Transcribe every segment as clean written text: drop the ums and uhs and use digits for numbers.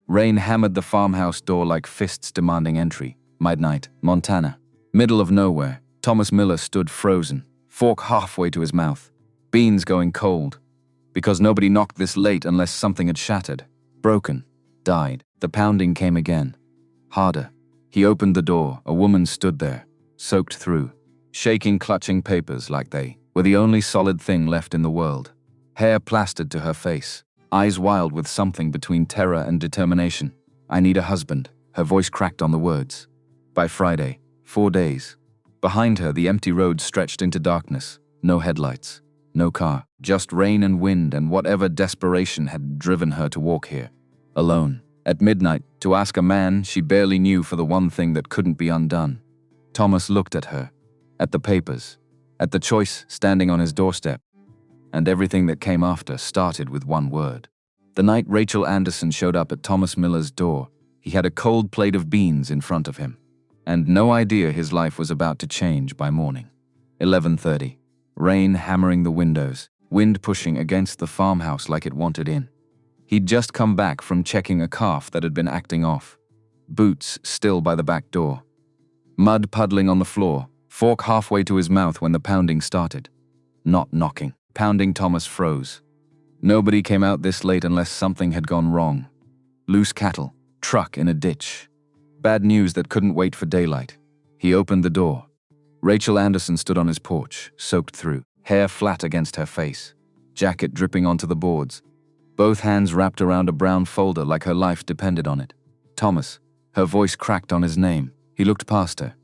Rain hammered the farmhouse door like fists demanding entry. Midnight, Montana. Middle of nowhere. Thomas Miller stood frozen, fork halfway to his mouth. Beans going cold. Because nobody knocked this late unless something had shattered. Broken. Died. The pounding came again. Harder. He opened the door. A woman stood there, soaked through, shaking, clutching papers like they were the only solid thing left in the world. Hair plastered to her face, eyes wild with something between terror and determination. I need a husband. Her voice cracked on the words. By Friday, 4 days. Behind her, the empty road stretched into darkness. No headlights, no car, just rain and wind and whatever desperation had driven her to walk here. Alone, at midnight, to ask a man she barely knew for the one thing that couldn't be undone. Thomas looked at her, at the papers, at the choice standing on his doorstep, and everything that came after started with one word. The night Rachel Anderson showed up at Thomas Miller's door, he had a cold plate of beans in front of him, and no idea his life was about to change by morning. 11:30. Rain hammering the windows, wind pushing against the farmhouse like it wanted in. He'd just come back from checking a calf that had been acting off. Boots still by the back door. Mud puddling on the floor, fork halfway to his mouth when the pounding started. Not knocking. Pounding. Thomas froze. Nobody came out this late unless something had gone wrong. Loose cattle, truck in a ditch. Bad news that couldn't wait for daylight. He opened the door. Rachel Anderson stood on his porch, soaked through, hair flat against her face, jacket dripping onto the boards, both hands wrapped around a brown folder like her life depended on it. Thomas. Her voice cracked on his name. He looked past her.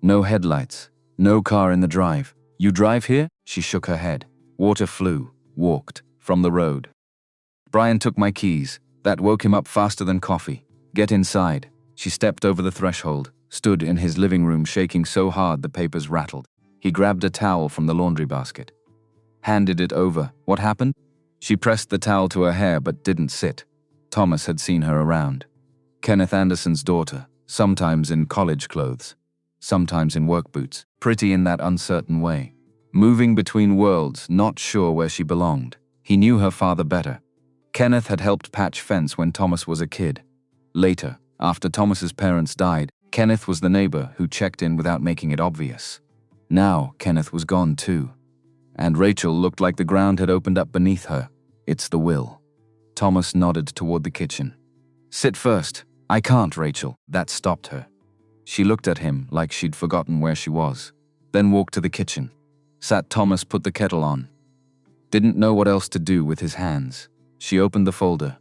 No headlights, no car in the drive. You drive here? She shook her head. Water flew, walked, from the road. Brian took my keys. That woke him up faster than coffee. Get inside. She stepped over the threshold, stood in his living room shaking so hard the papers rattled. He grabbed a towel from the laundry basket. Handed it over. What happened? She pressed the towel to her hair but didn't sit. Thomas had seen her around. Kenneth Anderson's daughter, sometimes in college clothes, sometimes in work boots, pretty in that uncertain way. Moving between worlds, not sure where she belonged. He knew her father better. Kenneth had helped patch fence when Thomas was a kid. Later, after Thomas's parents died, Kenneth was the neighbor who checked in without making it obvious. Now, Kenneth was gone too. And Rachel looked like the ground had opened up beneath her. It's the will. Thomas nodded toward the kitchen. Sit first. I can't, Rachel. That stopped her. She looked at him like she'd forgotten where she was, then walked to the kitchen. Sat. Thomas put the kettle on. Didn't know what else to do with his hands. She opened the folder.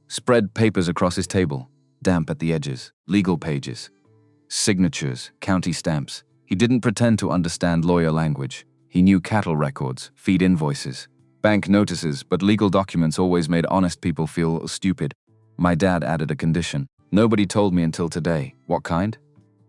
Spread papers across his table, damp at the edges, legal pages. Signatures, county stamps. He didn't pretend to understand lawyer language. He knew cattle records, feed invoices, bank notices, but legal documents always made honest people feel stupid. My dad added a condition. Nobody told me until today. What kind?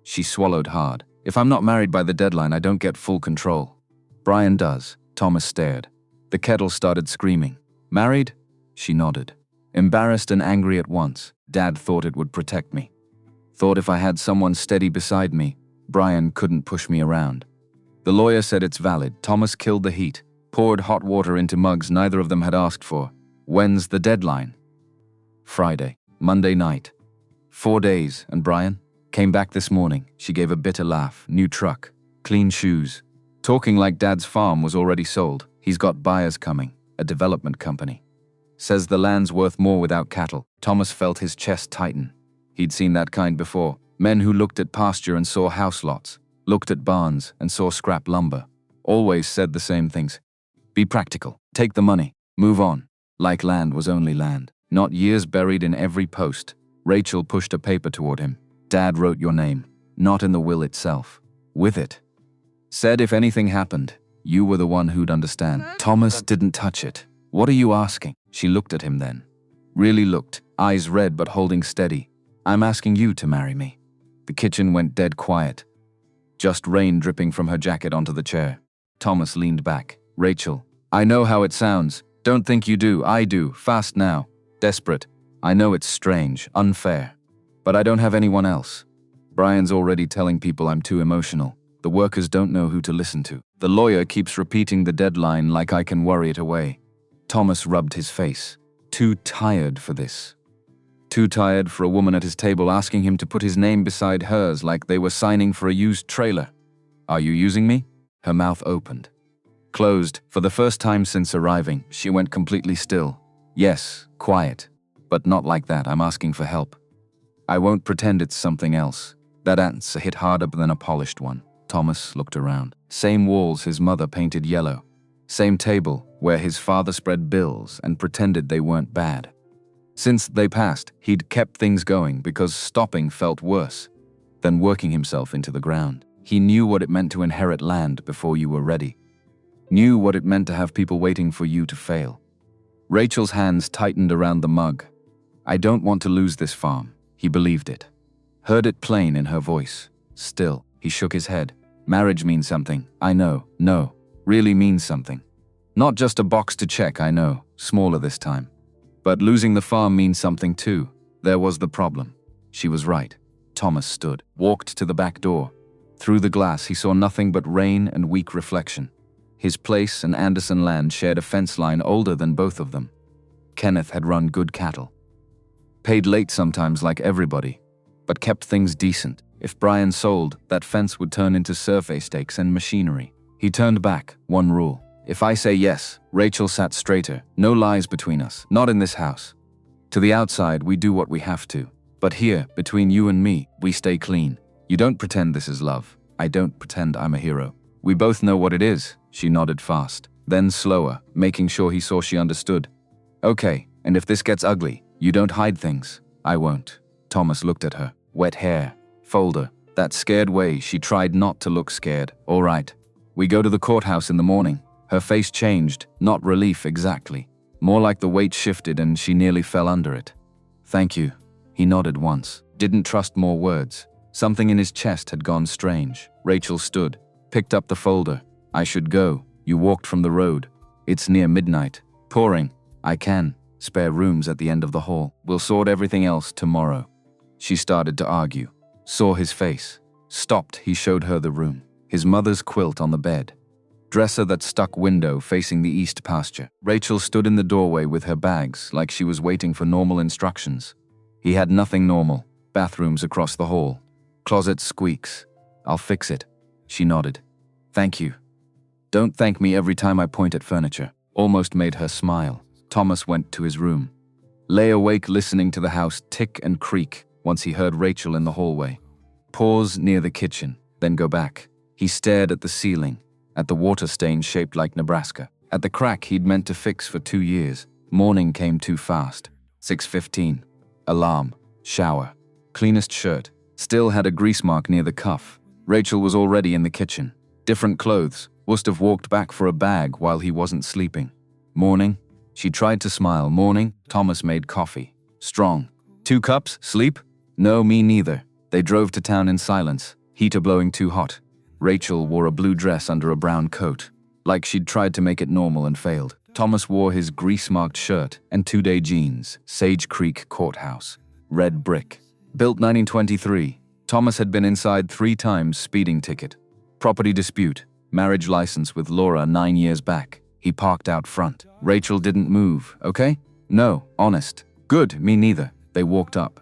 She swallowed hard. If I'm not married by the deadline, I don't get full control. Brian does. Thomas stared. The kettle started screaming. Married? She nodded. Embarrassed and angry at once. Dad thought it would protect me. Thought if I had someone steady beside me, Brian couldn't push me around. The lawyer said it's valid. Thomas killed the heat, poured hot water into mugs neither of them had asked for. When's the deadline? Friday. Monday night. 4 days, and Brian? Came back this morning. She gave a bitter laugh. New truck. Clean shoes. Talking like Dad's farm was already sold. He's got buyers coming. A development company. Says the land's worth more without cattle. Thomas felt his chest tighten. He'd seen that kind before. Men who looked at pasture and saw house lots. Looked at barns and saw scrap lumber. Always said the same things. Be practical. Take the money. Move on. Like land was only land. Not years buried in every post. Rachel pushed a paper toward him. Dad wrote your name. Not in the will itself. With it. Said if anything happened, you were the one who'd understand. Thomas didn't touch it. What are you asking? She looked at him then. Really looked. Eyes red but holding steady. I'm asking you to marry me. The kitchen went dead quiet. Just rain dripping from her jacket onto the chair. Thomas leaned back. Rachel, I know how it sounds. Don't think you do. I do. Fast now. Desperate. I know it's strange, unfair. But I don't have anyone else. Brian's already telling people I'm too emotional. The workers don't know who to listen to. The lawyer keeps repeating the deadline like I can worry it away. Thomas rubbed his face. Too tired for this. Too tired for a woman at his table asking him to put his name beside hers like they were signing for a used trailer. Are you using me? Her mouth opened. Closed. For the first time since arriving, she went completely still. Yes, quiet. But not like that, I'm asking for help. I won't pretend it's something else. That answer hit harder than a polished one. Thomas looked around. Same walls his mother painted yellow. Same table where his father spread bills and pretended they weren't bad. Since they passed, he'd kept things going because stopping felt worse than working himself into the ground. He knew what it meant to inherit land before you were ready. Knew what it meant to have people waiting for you to fail. Rachel's hands tightened around the mug. I don't want to lose this farm. He believed it. Heard it plain in her voice. Still, he shook his head. Marriage means something, I know. No, really means something. Not just a box to check, I know. Smaller this time. But losing the farm means something too. There was the problem. She was right. Thomas stood, walked to the back door. Through the glass, he saw nothing but rain and weak reflection. His place and Anderson land shared a fence line older than both of them. Kenneth had run good cattle. Paid late sometimes like everybody, but kept things decent. If Brian sold, that fence would turn into survey stakes and machinery. He turned back, one rule. If I say yes, Rachel sat straighter. No lies between us, not in this house. To the outside, we do what we have to. But here, between you and me, we stay clean. You don't pretend this is love. I don't pretend I'm a hero. We both know what it is. She nodded fast, then slower, making sure he saw she understood. Okay, and if this gets ugly, you don't hide things. I won't. Thomas looked at her. Wet hair. Folder. That scared way she tried not to look scared. All right. We go to the courthouse in the morning. Her face changed, not relief exactly. More like the weight shifted and she nearly fell under it. Thank you. He nodded once. Didn't trust more words. Something in his chest had gone strange. Rachel stood, picked up the folder. I should go. You walked from the road. It's near midnight. Pouring. I can. Spare rooms at the end of the hall. We'll sort everything else tomorrow. She started to argue. Saw his face. Stopped. He showed her the room. His mother's quilt on the bed. Dresser that stuck window facing the east pasture. Rachel stood in the doorway with her bags like she was waiting for normal instructions. He had nothing normal. Bathrooms across the hall. Closet squeaks. I'll fix it. She nodded. Thank you. Don't thank me every time I point at furniture. Almost made her smile. Thomas went to his room. Lay awake listening to the house tick and creak once he heard Rachel in the hallway. Pause near the kitchen, then go back. He stared at the ceiling, at the water stain shaped like Nebraska, at the crack he'd meant to fix for 2 years. Morning came too fast. 6:15. Alarm. Shower. Cleanest shirt. Still had a grease mark near the cuff. Rachel was already in the kitchen. Different clothes. Must have walked back for a bag while he wasn't sleeping. Morning. She tried to smile. Morning. Thomas made coffee. Strong. 2 cups? Sleep? No, me neither. They drove to town in silence. Heater blowing too hot. Rachel wore a blue dress under a brown coat. Like she'd tried to make it normal and failed. Thomas wore his grease-marked shirt and 2-day jeans. Sage Creek Courthouse. Red brick. Built 1923. Thomas had been inside 3 times, speeding ticket. Property dispute. Marriage license with Laura 9 years back. He parked out front. Rachel didn't move, okay? No, honest. Good, me neither. They walked up.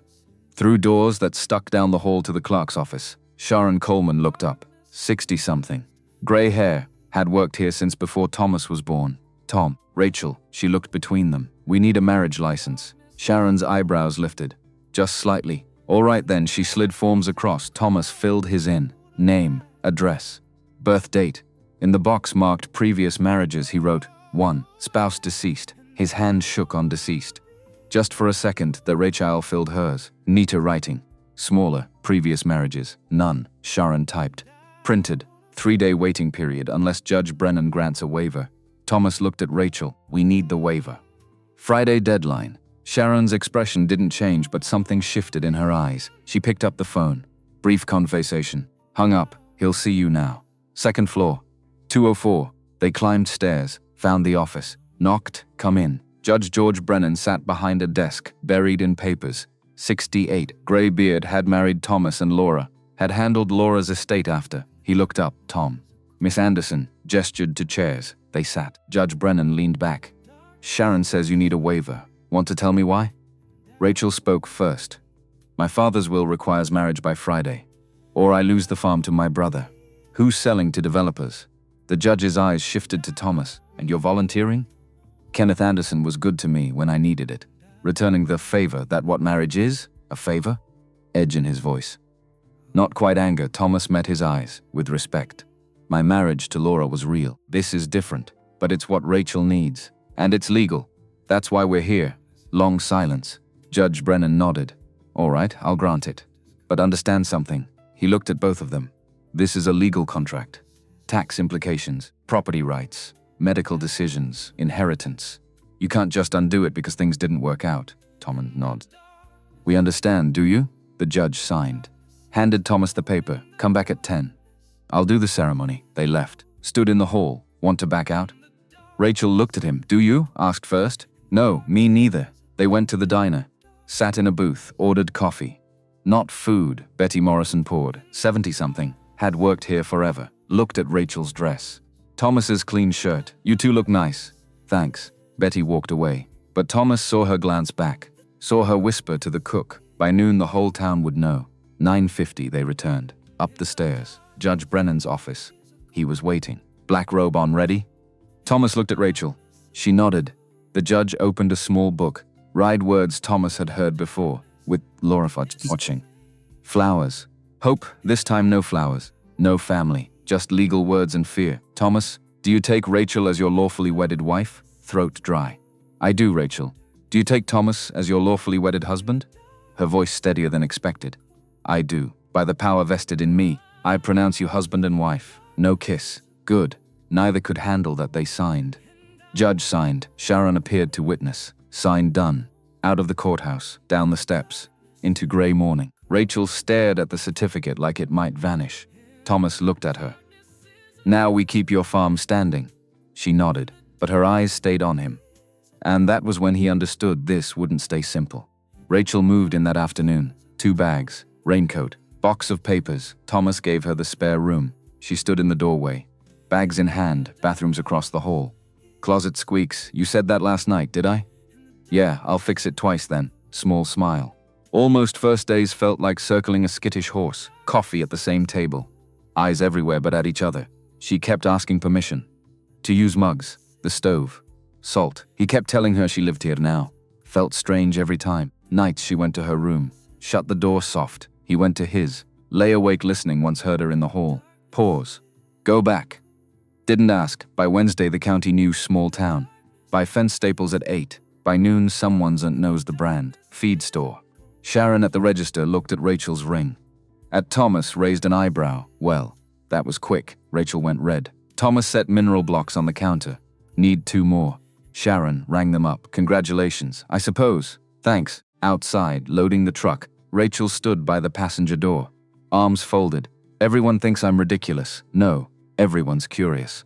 Through doors that stuck down the hall to the clerk's office. Sharon Coleman looked up. 60-something. Gray hair. Had worked here since before Thomas was born. Tom. Rachel. She looked between them. We need a marriage license. Sharon's eyebrows lifted. Just slightly. All right then, she slid forms across. Thomas filled his in. Name. Address. Birth date. In the box marked previous marriages, he wrote 1. Spouse deceased. His hand shook on deceased. Just for a second, the Rachel filled hers. Neater writing. Smaller. Previous marriages. None. Sharon typed. Printed. 3-day waiting period unless Judge Brennan grants a waiver. Thomas looked at Rachel. We need the waiver. Friday deadline. Sharon's expression didn't change, but something shifted in her eyes. She picked up the phone. Brief conversation. Hung up. He'll see you now. 2nd floor. 204. They climbed stairs, found the office. Knocked. Come in. Judge George Brennan sat behind a desk, buried in papers. 68. Gray beard, had married Thomas and Laura. Had handled Laura's estate after. He looked up. Tom. Miss Anderson gestured to chairs. They sat. Judge Brennan leaned back. Sharon says you need a waiver. Want to tell me why? Rachel spoke first. My father's will requires marriage by Friday, or I lose the farm to my brother. Who's selling to developers? The judge's eyes shifted to Thomas. And you're volunteering? Kenneth Anderson was good to me when I needed it. Returning the favor, that what marriage is? A favor? Edge in his voice. Not quite anger, Thomas met his eyes, with respect. My marriage to Laura was real. This is different, but it's what Rachel needs. And it's legal. That's why we're here. Long silence. Judge Brennan nodded. All right, I'll grant it. But understand something. He looked at both of them. This is a legal contract. Tax implications, property rights, medical decisions, inheritance. You can't just undo it because things didn't work out. Thomas nodded. We understand, do you? The judge signed. Handed Thomas the paper. Come back at 10. I'll do the ceremony. They left. Stood in the hall. Want to back out? Rachel looked at him. Do you? Asked first. No, me neither. They went to the diner. Sat in a booth. Ordered coffee. Not food, Betty Morrison poured. 70-something. Had worked here forever. Looked at Rachel's dress. Thomas's clean shirt. You two look nice. Thanks. Betty walked away. But Thomas saw her glance back. Saw her whisper to the cook. By noon the whole town would know. 9:50 they returned. Up the stairs. Judge Brennan's office. He was waiting. Black robe on, ready? Thomas looked at Rachel. She nodded. The judge opened a small book. Read words Thomas had heard before, with Laura watching. Flowers. Hope, this time no flowers. No family. Just legal words and fear. Thomas, do you take Rachel as your lawfully wedded wife? Throat dry. I do, Rachel. Do you take Thomas as your lawfully wedded husband? Her voice steadier than expected. I do. By the power vested in me, I pronounce you husband and wife. No kiss. Good. Neither could handle that they signed. Judge signed. Sharon appeared to witness. Signed done. Out of the courthouse. Down the steps. Into gray morning. Rachel stared at the certificate like it might vanish. Thomas looked at her. Now we keep your farm standing. She nodded, but her eyes stayed on him. And that was when he understood this wouldn't stay simple. Rachel moved in that afternoon. 2 bags, raincoat, box of papers. Thomas gave her the spare room. She stood in the doorway. Bags in hand, bathrooms across the hall. Closet squeaks. You said that last night, did I? Yeah, I'll fix it twice then. Small smile. Almost first days felt like circling a skittish horse. Coffee at the same table. Eyes everywhere but at each other. She kept asking permission. To use mugs, the stove, salt. He kept telling her she lived here now. Felt strange every time. Nights she went to her room. Shut the door soft. He went to his. Lay awake listening, once heard her in the hall. Pause. Go back. Didn't ask. By Wednesday the county knew small town. By fence staples at 8. By noon someone's knows the brand. Feed store. Sharon at the register looked at Rachel's ring. At Thomas raised an eyebrow. Well, that was quick. Rachel went red. Thomas set mineral blocks on the counter. Need 2 more. Sharon rang them up. Congratulations, I suppose. Thanks. Outside, loading the truck, Rachel stood by the passenger door. Arms folded. Everyone thinks I'm ridiculous. No, everyone's curious.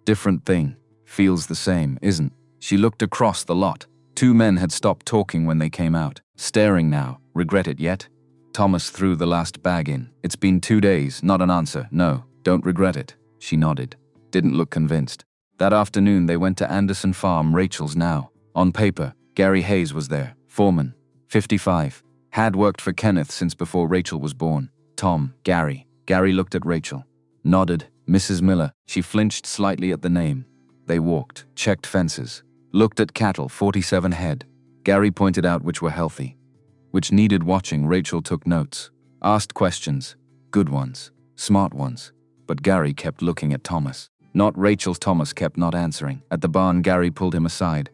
Different thing. Feels the same, isn't? She looked across the lot. 2 men had stopped talking when they came out. Staring now. Regret it yet? Thomas threw the last bag in. It's been 2 days, not an answer. No, don't regret it. She nodded. Didn't look convinced. That afternoon they went to Anderson Farm, Rachel's now. On paper, Gary Hayes was there. Foreman. 55. Had worked for Kenneth since before Rachel was born. Tom, Gary. Gary looked at Rachel. Nodded. Mrs. Miller. She flinched slightly at the name. They walked, checked fences. Looked at cattle, 47 head. Gary pointed out which were healthy. Which needed watching. Rachel took notes. Asked questions. Good ones. Smart ones. But Gary kept looking at Thomas. Not Rachel's. Thomas kept not answering. At the barn, Gary pulled him aside.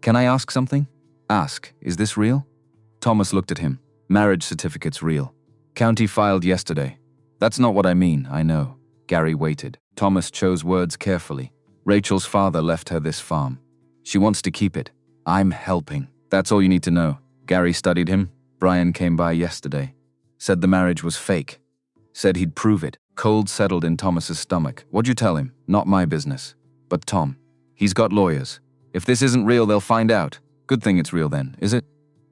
Can I ask something? Ask. Is this real? Thomas looked at him. Marriage certificate's real. County filed yesterday. That's not what I mean, I know. Gary waited. Thomas chose words carefully. Rachel's father left her this farm. She wants to keep it. I'm helping. That's all you need to know. Gary studied him. Brian came by yesterday. Said the marriage was fake. Said he'd prove it. Cold settled in Thomas's stomach. What'd you tell him? Not my business. But Tom. He's got lawyers. If this isn't real, they'll find out. Good thing it's real then, is it?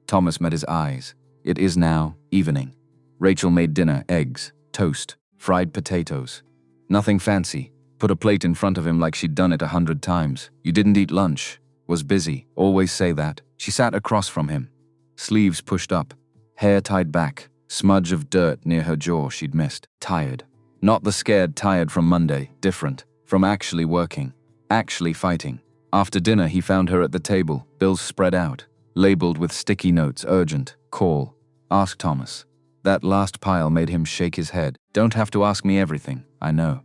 Thomas met his eyes. It is now evening. Rachel made dinner, eggs, toast, fried potatoes. Nothing fancy. Put a plate in front of him like she'd done it 100 times. You didn't eat lunch. Was busy. Always say that. She sat across from him. sleeves pushed up, hair tied back, smudge of dirt near her jaw she'd missed. Tired. Not the scared tired from Monday, different. From actually working. Actually fighting. After dinner he found her at the table, bills spread out, labeled with sticky notes, urgent, call, ask Thomas. That last pile made him shake his head. Don't have to ask me everything, I know.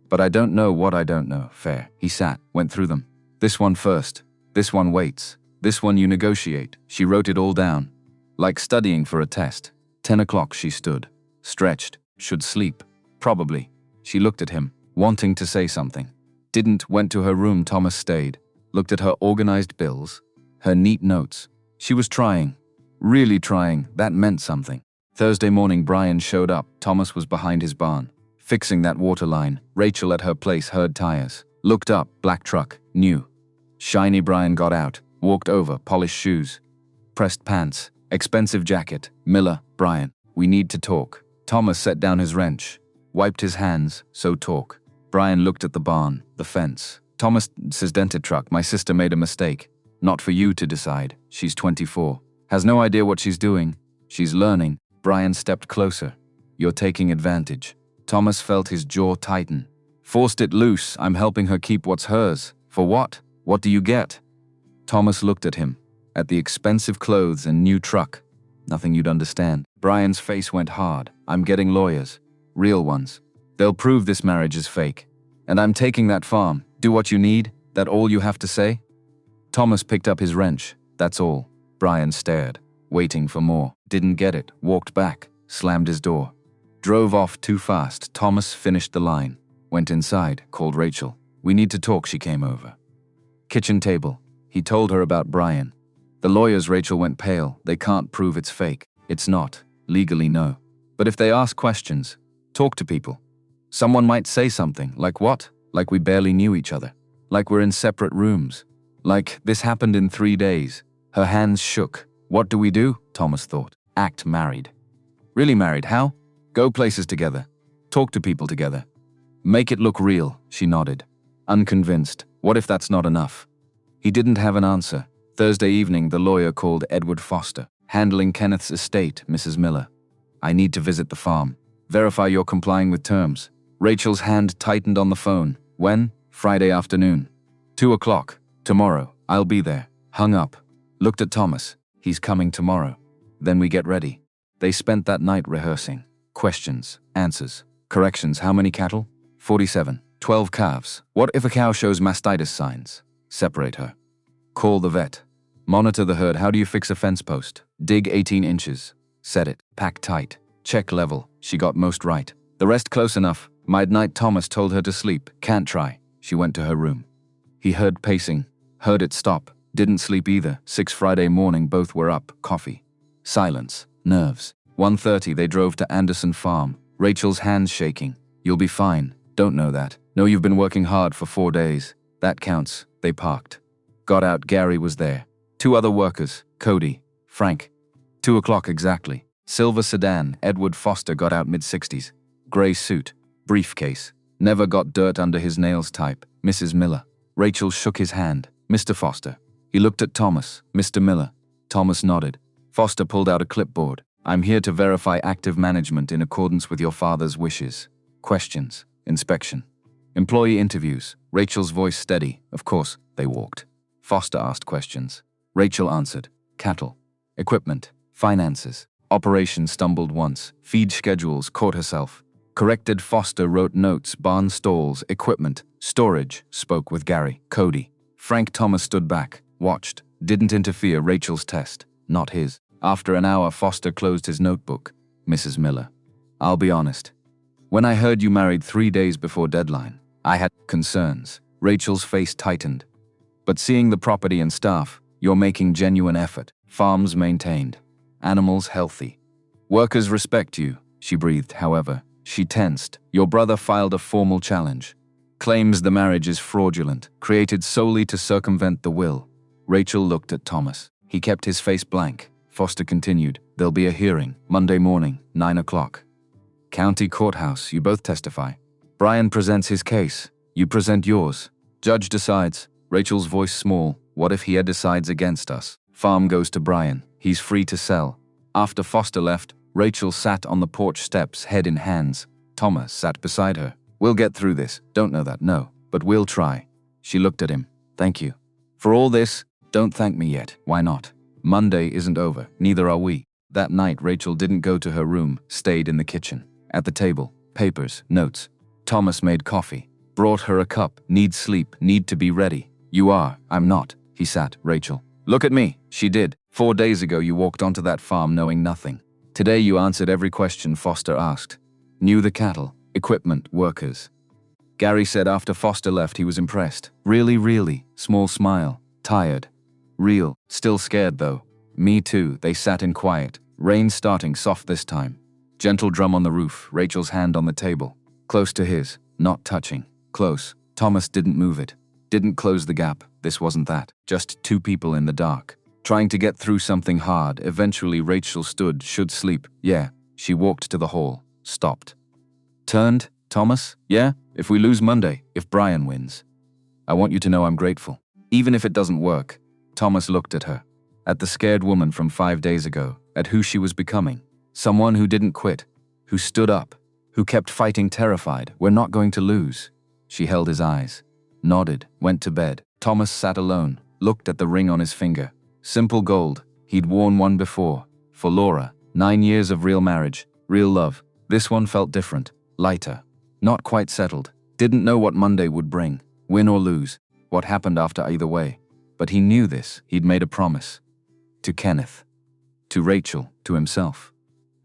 But I don't know what I don't know, fair. He sat, went through them. This one first. This one waits. This one you negotiate. She wrote it all down. Like studying for a test. 10 o'clock she stood. Stretched. Should sleep. Probably. She looked at him, wanting to say something. Didn't. Went to her room. Thomas stayed. Looked at her organized bills. Her neat notes. She was trying. Really trying. That meant something. Thursday morning Brian showed up. Thomas was behind his barn, fixing that water line. Rachel at her place heard tires. Looked up. Black truck. New. Shiny. Brian got out. Walked over. Polished shoes. Pressed pants. Expensive jacket. Miller. Brian. We need to talk. Thomas set down his wrench. Wiped his hands. So talk. Brian looked at the barn. The fence. Thomas says dented truck. My sister made a mistake. Not for you to decide. She's 24. Has no idea what she's doing. She's learning. Brian stepped closer. You're taking advantage. Thomas felt his jaw tighten. Forced it loose. I'm helping her keep what's hers. For what? What do you get? Thomas looked at him. At the expensive clothes and new truck. Nothing you'd understand. Brian's face went hard. I'm getting lawyers. Real ones. They'll prove this marriage is fake. And I'm taking that farm. Do what you need? That all you have to say? Thomas picked up his wrench. That's all. Brian stared, waiting for more. Didn't get it. Walked back. Slammed his door. Drove off too fast. Thomas finished the line. Went inside. Called Rachel. We need to talk. She came over. Kitchen table. He told her about Brian. The lawyers. Rachel went pale. They can't prove it's fake. It's not. Legally, no. But if they ask questions, talk to people. Someone might say something. Like what? Like we barely knew each other. Like we're in separate rooms. Like this happened in 3 days. Her hands shook. What do we do? Thomas thought. Act married. Really married? How? Go places together. Talk to people together. Make it look real, she nodded. Unconvinced. What if that's not enough? He didn't have an answer. Thursday evening, the lawyer called Edward Foster, handling Kenneth's estate, Mrs. Miller. I need to visit the farm. Verify you're complying with terms. Rachel's hand tightened on the phone. When? Friday afternoon. 2 o'clock. Tomorrow. I'll be there. Hung up. Looked at Thomas. He's coming tomorrow. Then we get ready. They spent that night rehearsing. Questions. Answers. Corrections. How many cattle? 47. 12 calves. What if a cow shows mastitis signs? Separate her. Call the vet. Monitor the herd. How do you fix a fence post? Dig 18 inches. Set it. Pack tight. Check level. She got most right. The rest close enough. Midnight. Thomas told her to sleep. Can't try. She went to her room. He heard pacing. Heard it stop. Didn't sleep either. 6 Friday morning. Both were up. Coffee. Silence. Nerves. 1:30 they drove to Anderson Farm. Rachel's hands shaking. You'll be fine. Don't know that. No, you've been working hard for 4 days. That counts. They parked. Got out. Gary was there. 2 other workers. Cody. Frank. 2 o'clock exactly. Silver sedan. Edward Foster got out mid-60s. Gray suit. Briefcase. Never got dirt under his nails type. Mrs. Miller. Rachel shook his hand. Mr. Foster. He looked at Thomas. Mr. Miller. Thomas nodded. Foster pulled out a clipboard. I'm here to verify active management in accordance with your father's wishes. Questions. Inspection. Employee interviews. Rachel's voice steady. Of course, they walked. Foster asked questions. Rachel answered. Cattle. Equipment. Finances. Operation stumbled once. Feed schedules. Caught herself. Corrected. Foster wrote notes. Barn stalls. Equipment. Storage. Spoke with Gary. Cody. Frank. Thomas stood back. Watched. Didn't interfere. Rachel's test. Not his. After an hour, Foster closed his notebook. Mrs. Miller. I'll be honest. When I heard you married 3 days before deadline, I had concerns. Rachel's face tightened. But seeing the property and staff, you're making genuine effort. Farms maintained. Animals healthy. Workers respect you, she breathed, however. She tensed. Your brother filed a formal challenge. Claims the marriage is fraudulent, created solely to circumvent the will. Rachel looked at Thomas. He kept his face blank. Foster continued. There'll be a hearing, Monday morning, 9 o'clock. County courthouse, you both testify. Brian presents his case. You present yours. Judge decides. Rachel's voice small. What if he decides against us? Farm goes to Brian. He's free to sell. After Foster left, Rachel sat on the porch steps, head in hands. Thomas sat beside her. We'll get through this. Don't know that, no. But we'll try. She looked at him. Thank you. For all this, don't thank me yet. Why not? Monday isn't over. Neither are we. That night, Rachel didn't go to her room, stayed in the kitchen. At the table, papers, notes. Thomas made coffee. Brought her a cup. Need sleep. Need to be ready. You are. I'm not. He sat. Rachel. Look at me. She did. 4 days ago you walked onto that farm knowing nothing. Today you answered every question Foster asked. Knew the cattle, equipment, workers. Gary said after Foster left he was impressed. Really. Small smile. Tired. Real. Still scared though. Me too. They sat in quiet. Rain starting soft this time. Gentle drum on the roof. Rachel's hand on the table. Close to his. Not touching. Close. Thomas didn't move it. Didn't close the gap. This wasn't that. Just two people in the dark. Trying to get through something hard. Eventually Rachel stood, should sleep. Yeah. She walked to the hall. Stopped. Turned. Thomas? Yeah? If we lose Monday, if Brian wins. I want you to know I'm grateful. Even if it doesn't work. Thomas looked at her. At the scared woman from 5 days ago. At who she was becoming. Someone who didn't quit. Who stood up. Who kept fighting terrified. We're not going to lose. She held his eyes. Nodded. Went to bed. Thomas sat alone. Looked at the ring on his finger. Simple gold. He'd worn one before. For Laura. 9 years of real marriage. Real love. This one felt different. Lighter. Not quite settled. Didn't know what Monday would bring. Win or lose. What happened after either way. But he knew this. He'd made a promise. To Kenneth. To Rachel. To himself.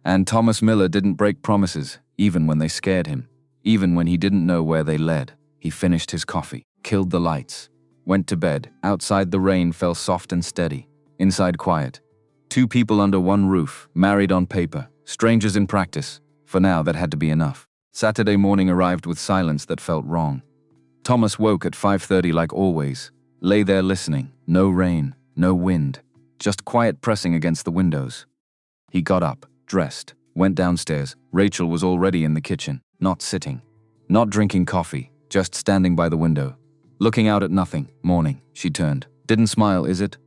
And Thomas Miller didn't break promises, even when they scared him. Even when he didn't know where they led. He finished his coffee. Killed the lights. Went to bed. Outside the rain fell soft and steady. Inside quiet. Two people under one roof. Married on paper. Strangers in practice. For now that had to be enough. Saturday morning arrived with silence that felt wrong. Thomas woke at 5:30 like always. Lay there listening. No rain. No wind. Just quiet pressing against the windows. He got up. Dressed. Went downstairs. Rachel was already in the kitchen. Not sitting. Not drinking coffee. Just standing by the window. Looking out at nothing. Morning. She turned. Didn't smile, is it?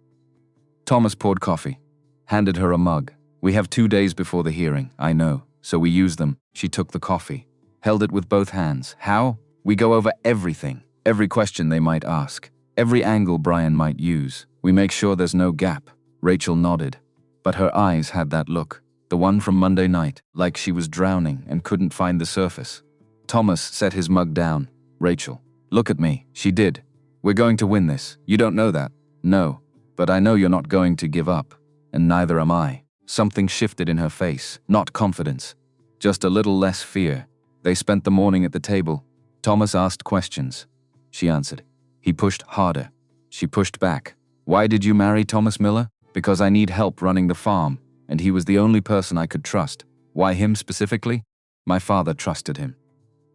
Thomas poured coffee. Handed her a mug. We have 2 days before the hearing, I know. So we use them. She took the coffee. Held it with both hands. How? We go over everything. Every question they might ask. Every angle Brian might use. We make sure there's no gap. Rachel nodded. But her eyes had that look. The one from Monday night. Like she was drowning and couldn't find the surface. Thomas set his mug down. Rachel. Look at me. She did. We're going to win this. You don't know that. No. But I know you're not going to give up. And neither am I. Something shifted in her face. Not confidence. Just a little less fear. They spent the morning at the table. Thomas asked questions. She answered. He pushed harder. She pushed back. Why did you marry Thomas Miller? Because I need help running the farm, and he was the only person I could trust. Why him specifically? My father trusted him.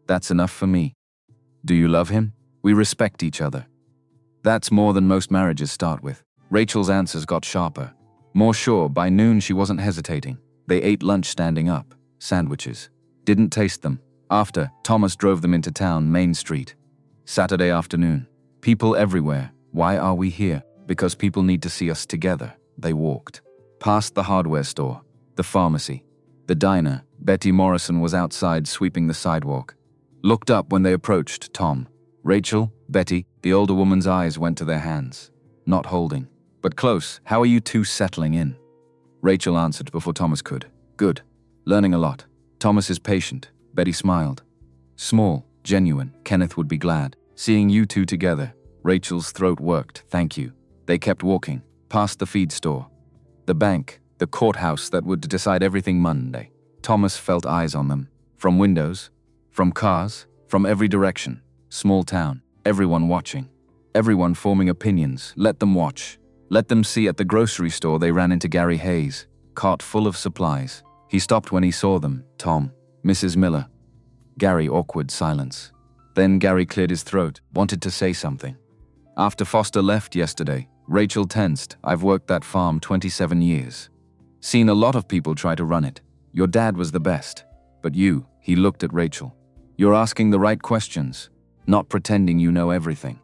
That's enough for me. Do you love him? We respect each other. That's more than most marriages start with. Rachel's answers got sharper. More sure, by noon she wasn't hesitating. They ate lunch standing up. Sandwiches. Didn't taste them. After, Thomas drove them into town, Main Street. Saturday afternoon. People everywhere. Why are we here? Because people need to see us together. They walked. Past the hardware store. The pharmacy. The diner. Betty Morrison was outside sweeping the sidewalk. Looked up when they approached Tom. Rachel, Betty, the older woman's eyes went to their hands. Not holding. But close. How are you two settling in? Rachel answered before Thomas could. Good. Learning a lot. Thomas is patient. Betty smiled. Small, genuine. Kenneth would be glad. Seeing you two together. Rachel's throat worked. Thank you. They kept walking. Past the feed store. The bank. The courthouse that would decide everything Monday. Thomas felt eyes on them. From windows. From cars. From every direction. Small town. Everyone watching. Everyone forming opinions. Let them watch. Let them see. At the grocery store they ran into Gary Hayes. Cart full of supplies. He stopped when he saw them. Tom. Mrs. Miller. Gary, awkward silence. Then Gary cleared his throat, wanted to say something. After Foster left yesterday, Rachel tensed. I've worked that farm 27 years. Seen a lot of people try to run it. Your dad was the best. But you, he looked at Rachel. You're asking the right questions, not pretending you know everything.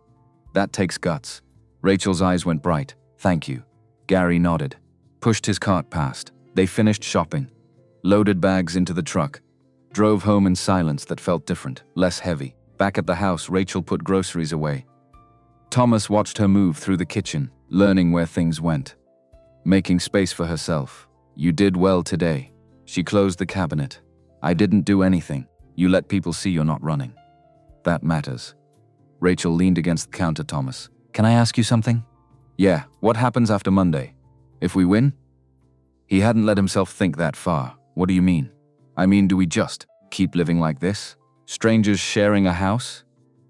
That takes guts. Rachel's eyes went bright. Thank you. Gary nodded. pushed his cart past. They finished shopping, loaded bags into the truck, drove home in silence that felt different, less heavy. Back at the house, Rachel put groceries away. Thomas watched her move through the kitchen, learning where things went, making space for herself. You did well today. She closed the cabinet. I didn't do anything. You let people see you're not running. That matters. Rachel leaned against the counter. Thomas, can I ask you something? Yeah, what happens after Monday? If we win? He hadn't let himself think that far. What do you mean? I mean, do we just keep living like this? Strangers sharing a house?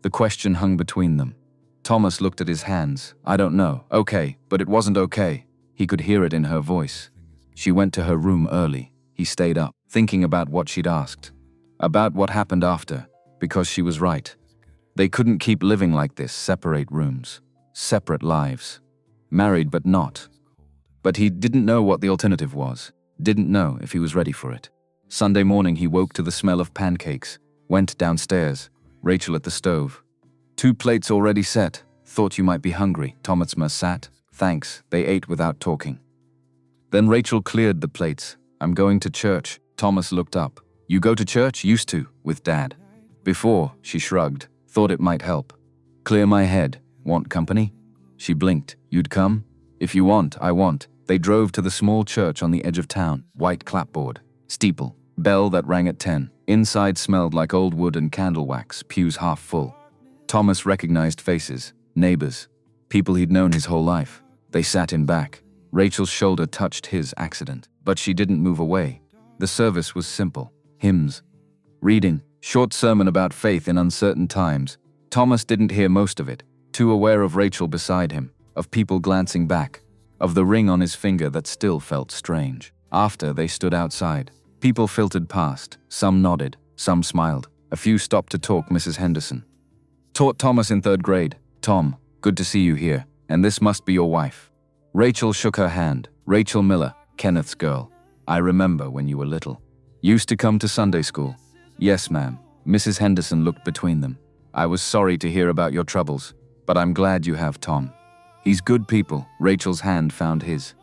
The question hung between them. Thomas looked at his hands. I don't know. Okay, but it wasn't okay. He could hear it in her voice. She went to her room early. He stayed up, thinking about what she'd asked, about what happened after, because she was right. They couldn't keep living like this, separate rooms, separate lives, married but not. But he didn't know what the alternative was, didn't know if he was ready for it. Sunday morning he woke to the smell of pancakes, went downstairs, Rachel at the stove. 2 plates already set. Thought you might be hungry. Thomas sat. Thanks. They ate without talking. Then Rachel cleared the plates. I'm going to church. Thomas looked up. You go to church? Used to, with Dad. Before, she shrugged. Thought it might help. Clear my head. Want company? She blinked. You'd come? If you want, I want. They drove to the small church on the edge of town. White clapboard. Steeple. Bell that rang at 10. Inside smelled like old wood and candle wax. Pews half full. Thomas recognized faces, neighbors, people he'd known his whole life. They sat in back. Rachel's shoulder touched his accident, but she didn't move away. The service was simple. Hymns. Reading. Short sermon about faith in uncertain times. Thomas didn't hear most of it, too aware of Rachel beside him, of people glancing back, of the ring on his finger that still felt strange. After, they stood outside. People filtered past. Some nodded, some smiled. A few stopped to talk. Mrs. Henderson taught Thomas in 3rd grade. Tom, good to see you here, and this must be your wife. Rachel shook her hand. Rachel Miller, Kenneth's girl. I remember when you were little. Used to come to Sunday school. Yes, ma'am. Mrs. Henderson looked between them. I was sorry to hear about your troubles, but I'm glad you have Tom. He's good people. Rachel's hand found his.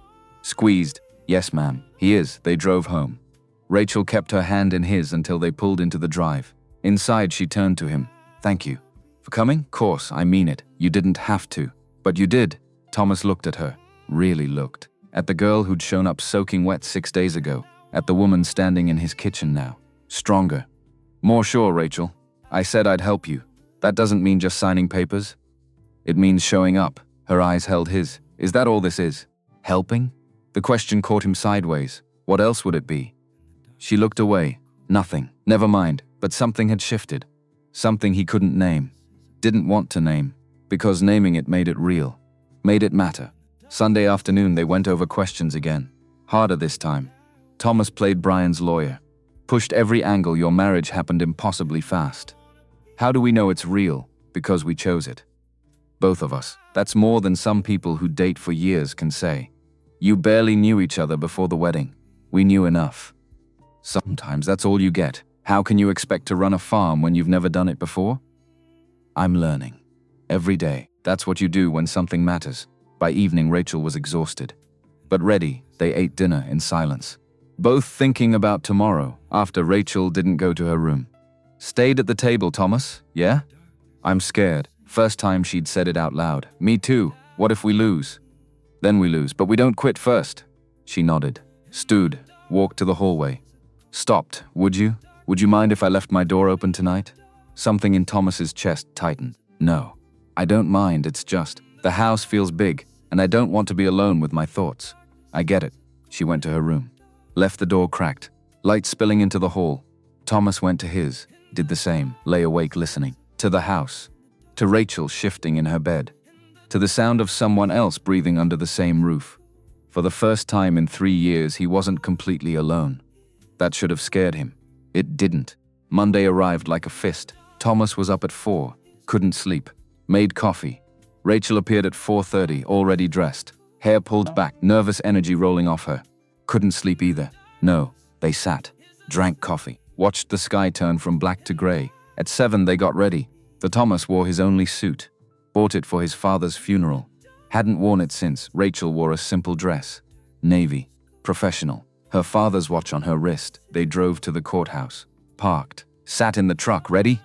Squeezed. Yes, ma'am. He is. They drove home. Rachel kept her hand in his until they pulled into the drive. Inside, she turned to him. Thank you. For coming? Course, I mean it. You didn't have to. But you did. Thomas looked at her. Really looked. At the girl who'd shown up soaking wet 6 days ago. At the woman standing in his kitchen now. Stronger. More sure, Rachel. I said I'd help you. That doesn't mean just signing papers. It means showing up. Her eyes held his. Is that all this is? Helping? The question caught him sideways. What else would it be? She looked away. Nothing. Never mind. But something had shifted. Something he couldn't name. Didn't want to name. Because naming it made it real. Made it matter. Sunday afternoon they went over questions again. Harder this time. Thomas played Brian's lawyer. Pushed every angle. Your marriage happened impossibly fast. How do we know it's real? Because we chose it. Both of us. That's more than some people who date for years can say. You barely knew each other before the wedding. We knew enough. Sometimes that's all you get. How can you expect to run a farm when you've never done it before? I'm learning. Every day. That's what you do when something matters. By evening, Rachel was exhausted. But ready, they ate dinner in silence. Both thinking about tomorrow, after Rachel didn't go to her room. Stayed at the table, Thomas, yeah? I'm scared. First time she'd said it out loud. Me too. What if we lose? Then we lose, but we don't quit first. She nodded. Stood. Walked to the hallway. Stopped. Would you? Would you mind if I left my door open tonight? Something in Thomas's chest tightened. No. I don't mind, it's just, the house feels big, and I don't want to be alone with my thoughts. I get it. She went to her room. Left the door cracked. Light spilling into the hall. Thomas went to his. Did the same. Lay awake listening. To the house. To Rachel shifting in her bed. To the sound of someone else breathing under the same roof. For the first time in 3 years, he wasn't completely alone. That should have scared him. It didn't. Monday arrived like a fist. Thomas was up at 4. Couldn't sleep. Made coffee. Rachel appeared at 4:30, already dressed. Hair pulled back, nervous energy rolling off her. Couldn't sleep either. No. They sat. Drank coffee. Watched the sky turn from black to gray. At 7 they got ready. The Thomas wore his only suit. Bought it for his father's funeral. Hadn't worn it since. Rachel wore a simple dress. Navy. Professional. Her father's watch on her wrist. They drove to the courthouse. Parked. Sat in the truck, ready?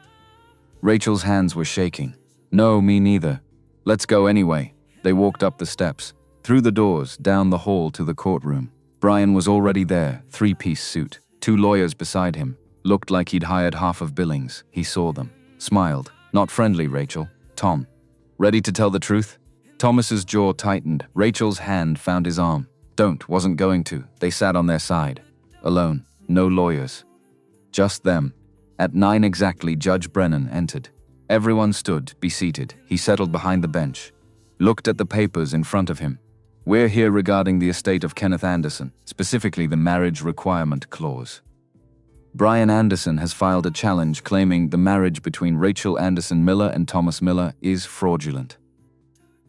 Rachel's hands were shaking. No, me neither. Let's go anyway. They walked up the steps, through the doors, down the hall to the courtroom. Brian was already there, three-piece suit. 2 lawyers beside him. Looked like he'd hired half of Billings. He saw them. Smiled. Not friendly, Rachel. Tom. Ready to tell the truth? Thomas's jaw tightened. Rachel's hand found his arm. Don't, wasn't going to. They sat on their side. Alone. No lawyers. Just them. At 9 exactly, Judge Brennan entered. Everyone stood, be seated. He settled behind the bench. Looked at the papers in front of him. We're here regarding the estate of Kenneth Anderson, specifically the marriage requirement clause. Brian Anderson has filed a challenge claiming the marriage between Rachel Anderson Miller and Thomas Miller is fraudulent.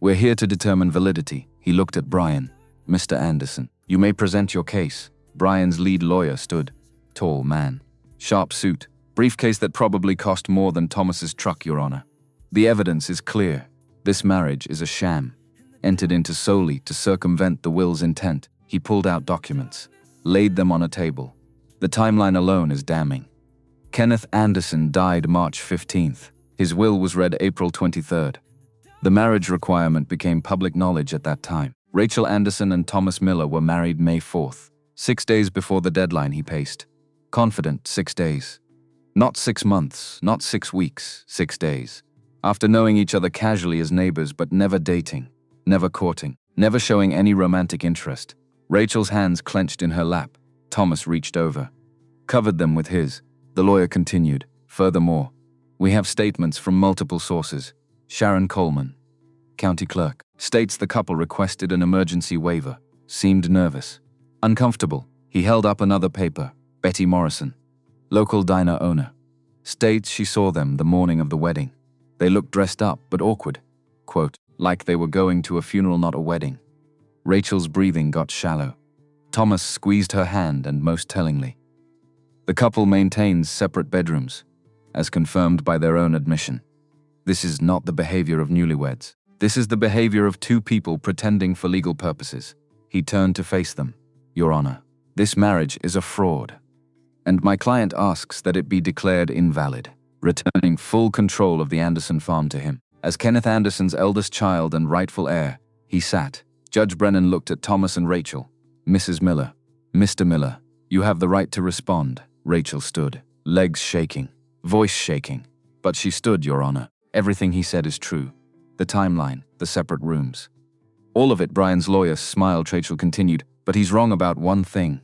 We're here to determine validity. He looked at Brian. Mr. Anderson, you may present your case. Brian's lead lawyer stood. Tall man. Sharp suit. Briefcase that probably cost more than Thomas's truck, Your Honor. The evidence is clear. This marriage is a sham. Entered into solely to circumvent the will's intent. He pulled out documents. Laid them on a table. The timeline alone is damning. Kenneth Anderson died March 15th. His will was read April 23rd. The marriage requirement became public knowledge at that time. Rachel Anderson and Thomas Miller were married May 4th. 6 days before the deadline, he paced. Confident, 6 days. Not 6 months, not 6 weeks, 6 days. After knowing each other casually as neighbors but never dating, never courting, never showing any romantic interest. Rachel's hands clenched in her lap. Thomas reached over. Covered them with his. The lawyer continued. Furthermore, we have statements from multiple sources. Sharon Coleman, county clerk, states the couple requested an emergency waiver. Seemed nervous. Uncomfortable. He held up another paper. Betty Morrison, local diner owner, states she saw them the morning of the wedding. They looked dressed up but awkward. Quote, like they were going to a funeral, not a wedding. Rachel's breathing got shallow. Thomas squeezed her hand and most tellingly. The couple maintains separate bedrooms, as confirmed by their own admission. This is not the behavior of newlyweds. This is the behavior of 2 people pretending for legal purposes. He turned to face them. Your Honor, this marriage is a fraud. And my client asks that it be declared invalid, returning full control of the Anderson farm to him. As Kenneth Anderson's eldest child and rightful heir, he sat. Judge Brennan looked at Thomas and Rachel. Mrs. Miller, Mr. Miller, you have the right to respond. Rachel stood, legs shaking, voice shaking. But she stood, Your Honor. Everything he said is true. The timeline, the separate rooms. All of it, Brian's lawyer smiled. Rachel continued, but he's wrong about one thing.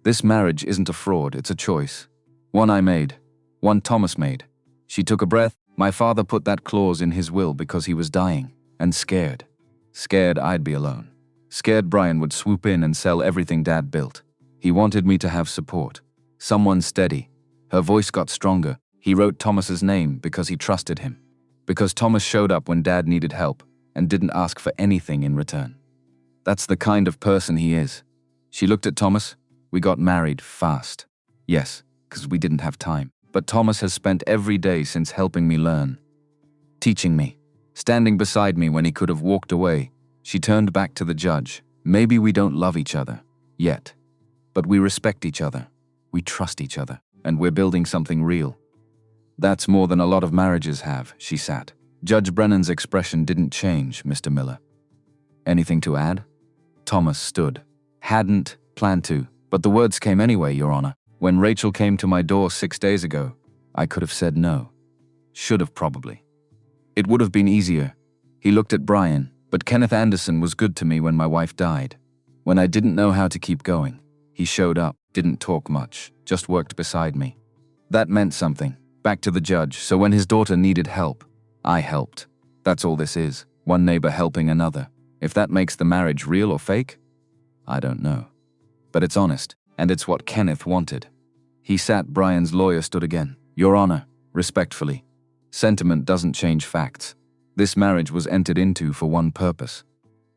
This marriage isn't a fraud, it's a choice. One I made. One Thomas made. She took a breath. My father put that clause in his will because he was dying. And scared. Scared I'd be alone. Scared Brian would swoop in and sell everything Dad built. He wanted me to have support. Someone steady. Her voice got stronger. He wrote Thomas's name because he trusted him. Because Thomas showed up when Dad needed help and didn't ask for anything in return. That's the kind of person he is. She looked at Thomas. We got married fast. Yes, because we didn't have time. But Thomas has spent every day since helping me learn. Teaching me. Standing beside me when he could have walked away. She turned back to the judge. Maybe we don't love each other. Yet. But we respect each other. We trust each other. And we're building something real. That's more than a lot of marriages have, she sat. Judge Brennan's expression didn't change, Mr. Miller. Anything to add? Thomas stood. Hadn't planned to. But the words came anyway, Your Honor. When Rachel came to my door 6 days ago, I could have said no. Should have probably. It would have been easier. He looked at Brian, but Kenneth Anderson was good to me when my wife died. When I didn't know how to keep going. He showed up, didn't talk much, just worked beside me. That meant something. Back to the judge, so when his daughter needed help, I helped. That's all this is. One neighbor helping another. If that makes the marriage real or fake? I don't know. But it's honest, and it's what Kenneth wanted. He sat. Brian's lawyer stood again. Your Honor, respectfully. Sentiment doesn't change facts. This marriage was entered into for one purpose.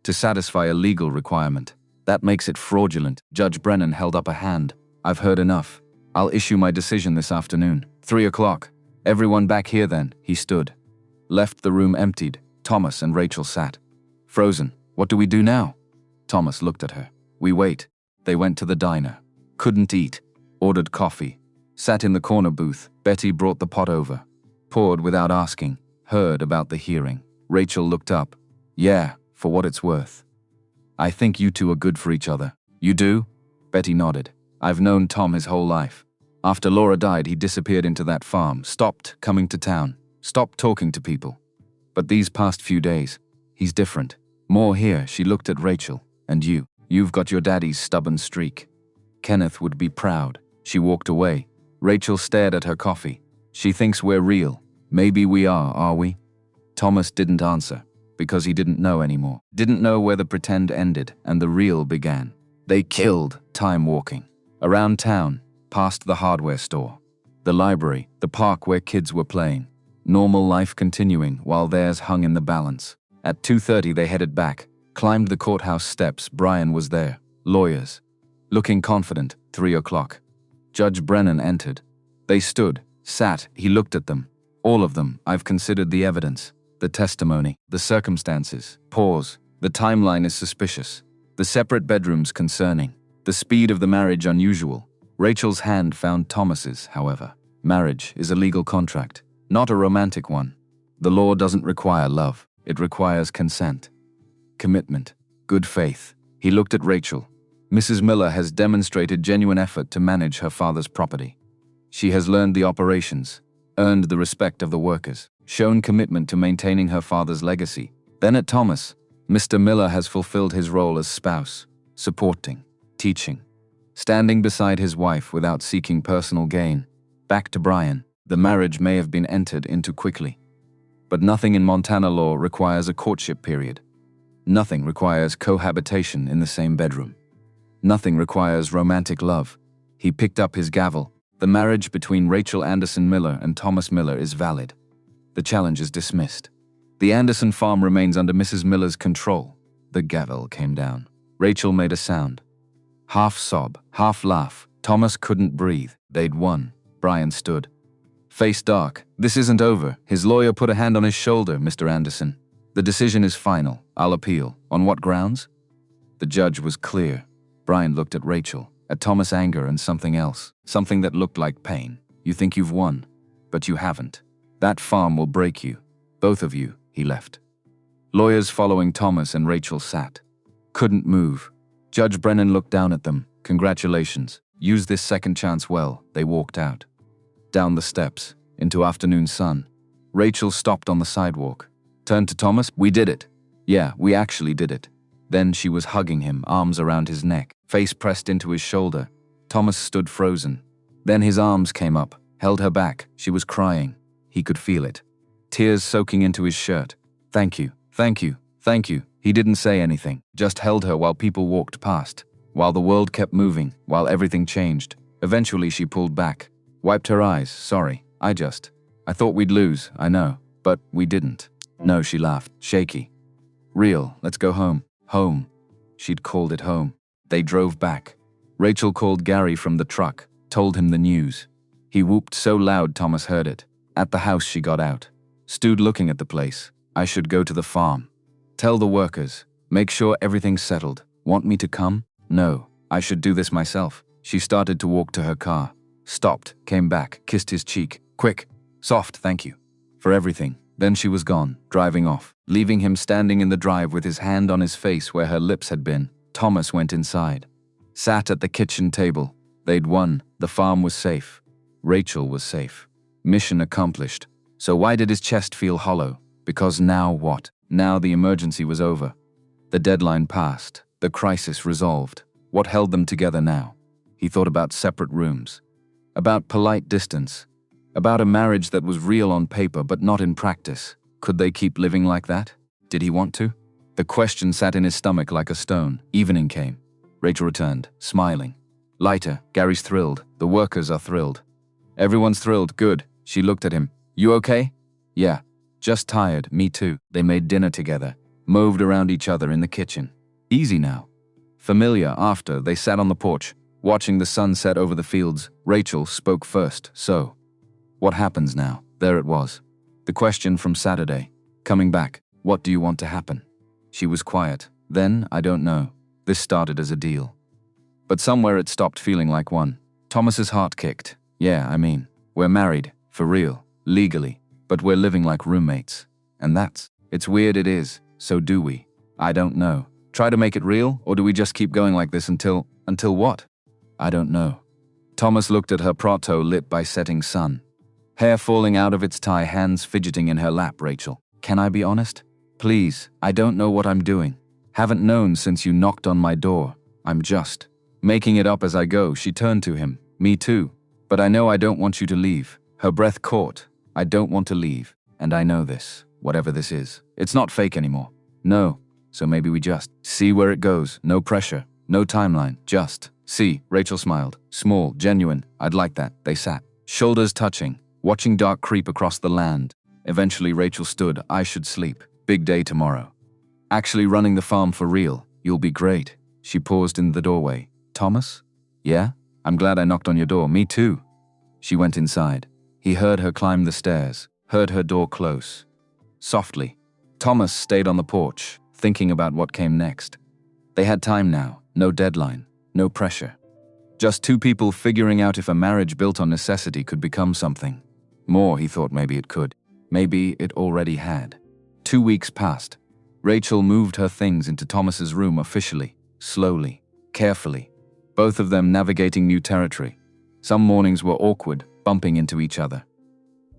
To satisfy a legal requirement. That makes it fraudulent. Judge Brennan held up a hand. I've heard enough. I'll issue my decision this afternoon. 3 o'clock. Everyone back here then. He stood. Left the room emptied. Thomas and Rachel sat. Frozen. What do we do now? Thomas looked at her. We wait. They went to the diner. Couldn't eat. Ordered coffee. Sat in the corner booth. Betty brought the pot over. Poured without asking. Heard about the hearing. Rachel looked up. Yeah, for what it's worth. I think you two are good for each other. You do? Betty nodded. I've known Tom his whole life. After Laura died, he disappeared into that farm, stopped coming to town, stopped talking to people. But these past few days, he's different. More here, she looked at Rachel. And you've got your daddy's stubborn streak. Kenneth would be proud. She walked away. Rachel stared at her coffee. She thinks we're real. Maybe we are we? Thomas didn't answer, because he didn't know anymore. Didn't know where the pretend ended and the real began. They killed time walking. Around town, past the hardware store, the library, the park where kids were playing. Normal life continuing while theirs hung in the balance. At 2:30 they headed back, climbed the courthouse steps. Brian was there. Lawyers. Looking confident. 3 o'clock. Judge Brennan entered. They stood, sat. He looked at them. All of them. I've considered the evidence, the testimony, the circumstances. Pause. The timeline is suspicious. The separate bedrooms concerning. The speed of the marriage unusual. Rachel's hand found Thomas's, however. Marriage is a legal contract, not a romantic one. The law doesn't require love. It requires consent. Commitment. Good faith. He looked at Rachel. Mrs. Miller has demonstrated genuine effort to manage her father's property. She has learned the operations, earned the respect of the workers, shown commitment to maintaining her father's legacy. Then at Thomas, Mr. Miller has fulfilled his role as spouse, supporting, teaching, standing beside his wife without seeking personal gain. Back to Brian. The marriage may have been entered into quickly. But nothing in Montana law requires a courtship period. Nothing requires cohabitation in the same bedroom. Nothing requires romantic love. He picked up his gavel. The marriage between Rachel Anderson Miller and Thomas Miller is valid. The challenge is dismissed. The Anderson farm remains under Mrs. Miller's control. The gavel came down. Rachel made a sound. Half sob, half laugh. Thomas couldn't breathe. They'd won. Brian stood. Face dark. This isn't over. His lawyer put a hand on his shoulder. Mr. Anderson. The decision is final. I'll appeal. On what grounds? The judge was clear. Brian looked at Rachel, at Thomas' anger and something else. Something that looked like pain. You think you've won, but you haven't. That farm will break you. Both of you. He left. Lawyers following Thomas and Rachel sat. Couldn't move. Judge Brennan looked down at them. Congratulations. Use this second chance well. They walked out. Down the steps, into afternoon sun. Rachel stopped on the sidewalk. Turned to Thomas. We did it. Yeah, we actually did it. Then she was hugging him, arms around his neck, face pressed into his shoulder. Thomas stood frozen. Then his arms came up, held her back. She was crying. He could feel it. Tears soaking into his shirt. Thank you, thank you, thank you. He didn't say anything, just held her while people walked past, while the world kept moving, while everything changed. Eventually she pulled back, wiped her eyes. Sorry, I thought we'd lose, I know, but we didn't. No, she laughed, shaky. Real, let's go home. Home. She'd called it home. They drove back. Rachel called Gary from the truck, told him the news. He whooped so loud Thomas heard it. At the house she got out. Stood looking at the place. I should go to the farm. Tell the workers. Make sure everything's settled. Want me to come? No, I should do this myself. She started to walk to her car. Stopped, came back, kissed his cheek. Quick, soft, thank you. For everything. Then she was gone, driving off, leaving him standing in the drive with his hand on his face where her lips had been. Thomas went inside. Sat at the kitchen table. They'd won. The farm was safe. Rachel was safe. Mission accomplished. So why did his chest feel hollow? Because now what? Now the emergency was over. The deadline passed. The crisis resolved. What held them together now? He thought about separate rooms. About polite distance. About a marriage that was real on paper but not in practice. Could they keep living like that? Did he want to? The question sat in his stomach like a stone. Evening came. Rachel returned, smiling. Lighter. Gary's thrilled. The workers are thrilled. Everyone's thrilled. Good. She looked at him. You okay? Yeah. Just tired. Me too. They made dinner together. Moved around each other in the kitchen. Easy now. Familiar. After, they sat on the porch, watching the sun set over the fields. Rachel spoke first. So, what happens now? There it was. The question from Saturday. Coming back. What do you want to happen? She was quiet. Then, I don't know. This started as a deal. But somewhere it stopped feeling like one. Thomas's heart kicked. Yeah, I mean, we're married, for real, legally, but we're living like roommates. And it's weird it is, so do we? I don't know. Try to make it real, or do we just keep going like this until what? I don't know. Thomas looked at her proto lit by setting sun. Hair falling out of its tie, hands fidgeting in her lap. Rachel, can I be honest? Please, I don't know what I'm doing. Haven't known since you knocked on my door. I'm just making it up as I go. She turned to him. Me too. But I know I don't want you to leave. Her breath caught. I don't want to leave. And I know this. Whatever this is. It's not fake anymore. No. So maybe we just see where it goes. No pressure. No timeline. Just see. Rachel smiled. Small. Genuine. I'd like that. They sat. Shoulders touching. Watching dark creep across the land. Eventually Rachel stood. I should sleep. Big day tomorrow. Actually running the farm for real. You'll be great. She paused in the doorway. Thomas? Yeah? I'm glad I knocked on your door. Me too. She went inside. He heard her climb the stairs, heard her door close. Softly. Thomas stayed on the porch, thinking about what came next. They had time now. No deadline. No pressure. Just two people figuring out if a marriage built on necessity could become something. More, he thought maybe it could. Maybe it already had. 2 weeks passed. Rachel moved her things into Thomas's room officially, slowly, carefully. Both of them navigating new territory. Some mornings were awkward, bumping into each other.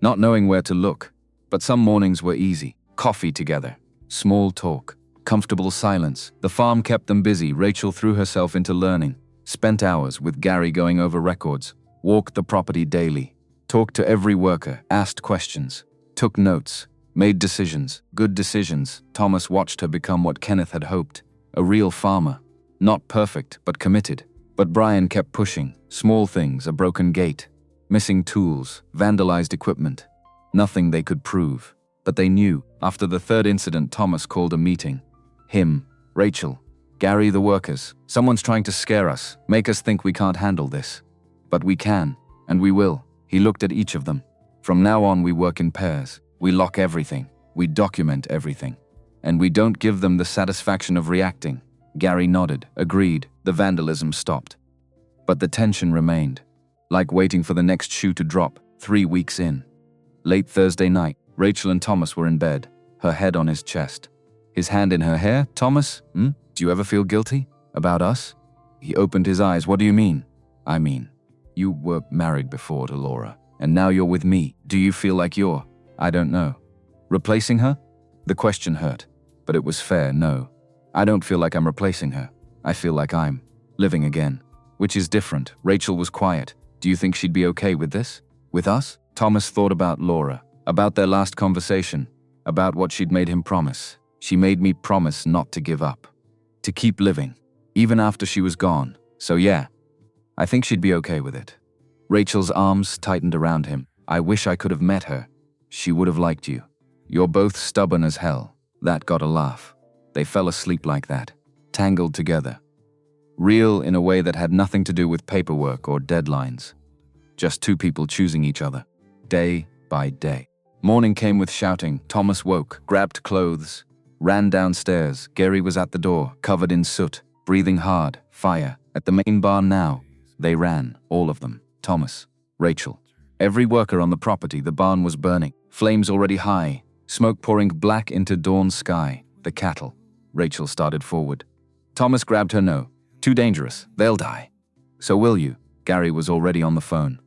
Not knowing where to look, but some mornings were easy. Coffee together, small talk, comfortable silence. The farm kept them busy. Rachel threw herself into learning, spent hours with Gary going over records, walked the property daily, talked to every worker, asked questions, took notes, made decisions, good decisions. Thomas watched her become what Kenneth had hoped, a real farmer. Not perfect, but committed. But Brian kept pushing. Small things, a broken gate, missing tools, vandalized equipment. Nothing they could prove. But they knew. After the third incident, Thomas called a meeting. Him, Rachel, Gary, the workers. Someone's trying to scare us, make us think we can't handle this. But we can, and we will. He looked at each of them. From now on, we work in pairs. We lock everything. We document everything. And we don't give them the satisfaction of reacting. Gary nodded, agreed. The vandalism stopped. But the tension remained. Like waiting for the next shoe to drop, 3 weeks in. Late Thursday night, Rachel and Thomas were in bed, her head on his chest. His hand in her hair. Thomas, do you ever feel guilty? About us? He opened his eyes. What do you mean? I mean, you were married before to Laura, and now you're with me. Do you feel like you're, I don't know, replacing her? The question hurt, but it was fair. No, I don't feel like I'm replacing her. I feel like I'm living again, which is different. Rachel was quiet. Do you think she'd be okay with this? With us? Thomas thought about Laura, about their last conversation, about what she'd made him promise. She made me promise not to give up, to keep living, even after she was gone. So yeah, I think she'd be okay with it. Rachel's arms tightened around him. I wish I could have met her. She would have liked you. You're both stubborn as hell. That got a laugh. They fell asleep like that, tangled together. Real in a way that had nothing to do with paperwork or deadlines. Just two people choosing each other, day by day. Morning came with shouting. Thomas woke, grabbed clothes, ran downstairs. Gary was at the door, covered in soot, breathing hard. Fire. At the main barn now. They ran, all of them. Thomas, Rachel. Every worker on the property. The barn was burning. Flames already high. Smoke pouring black into dawn sky. The cattle. Rachel started forward. Thomas grabbed her. No. Too dangerous. They'll die. So will you? Gary was already on the phone.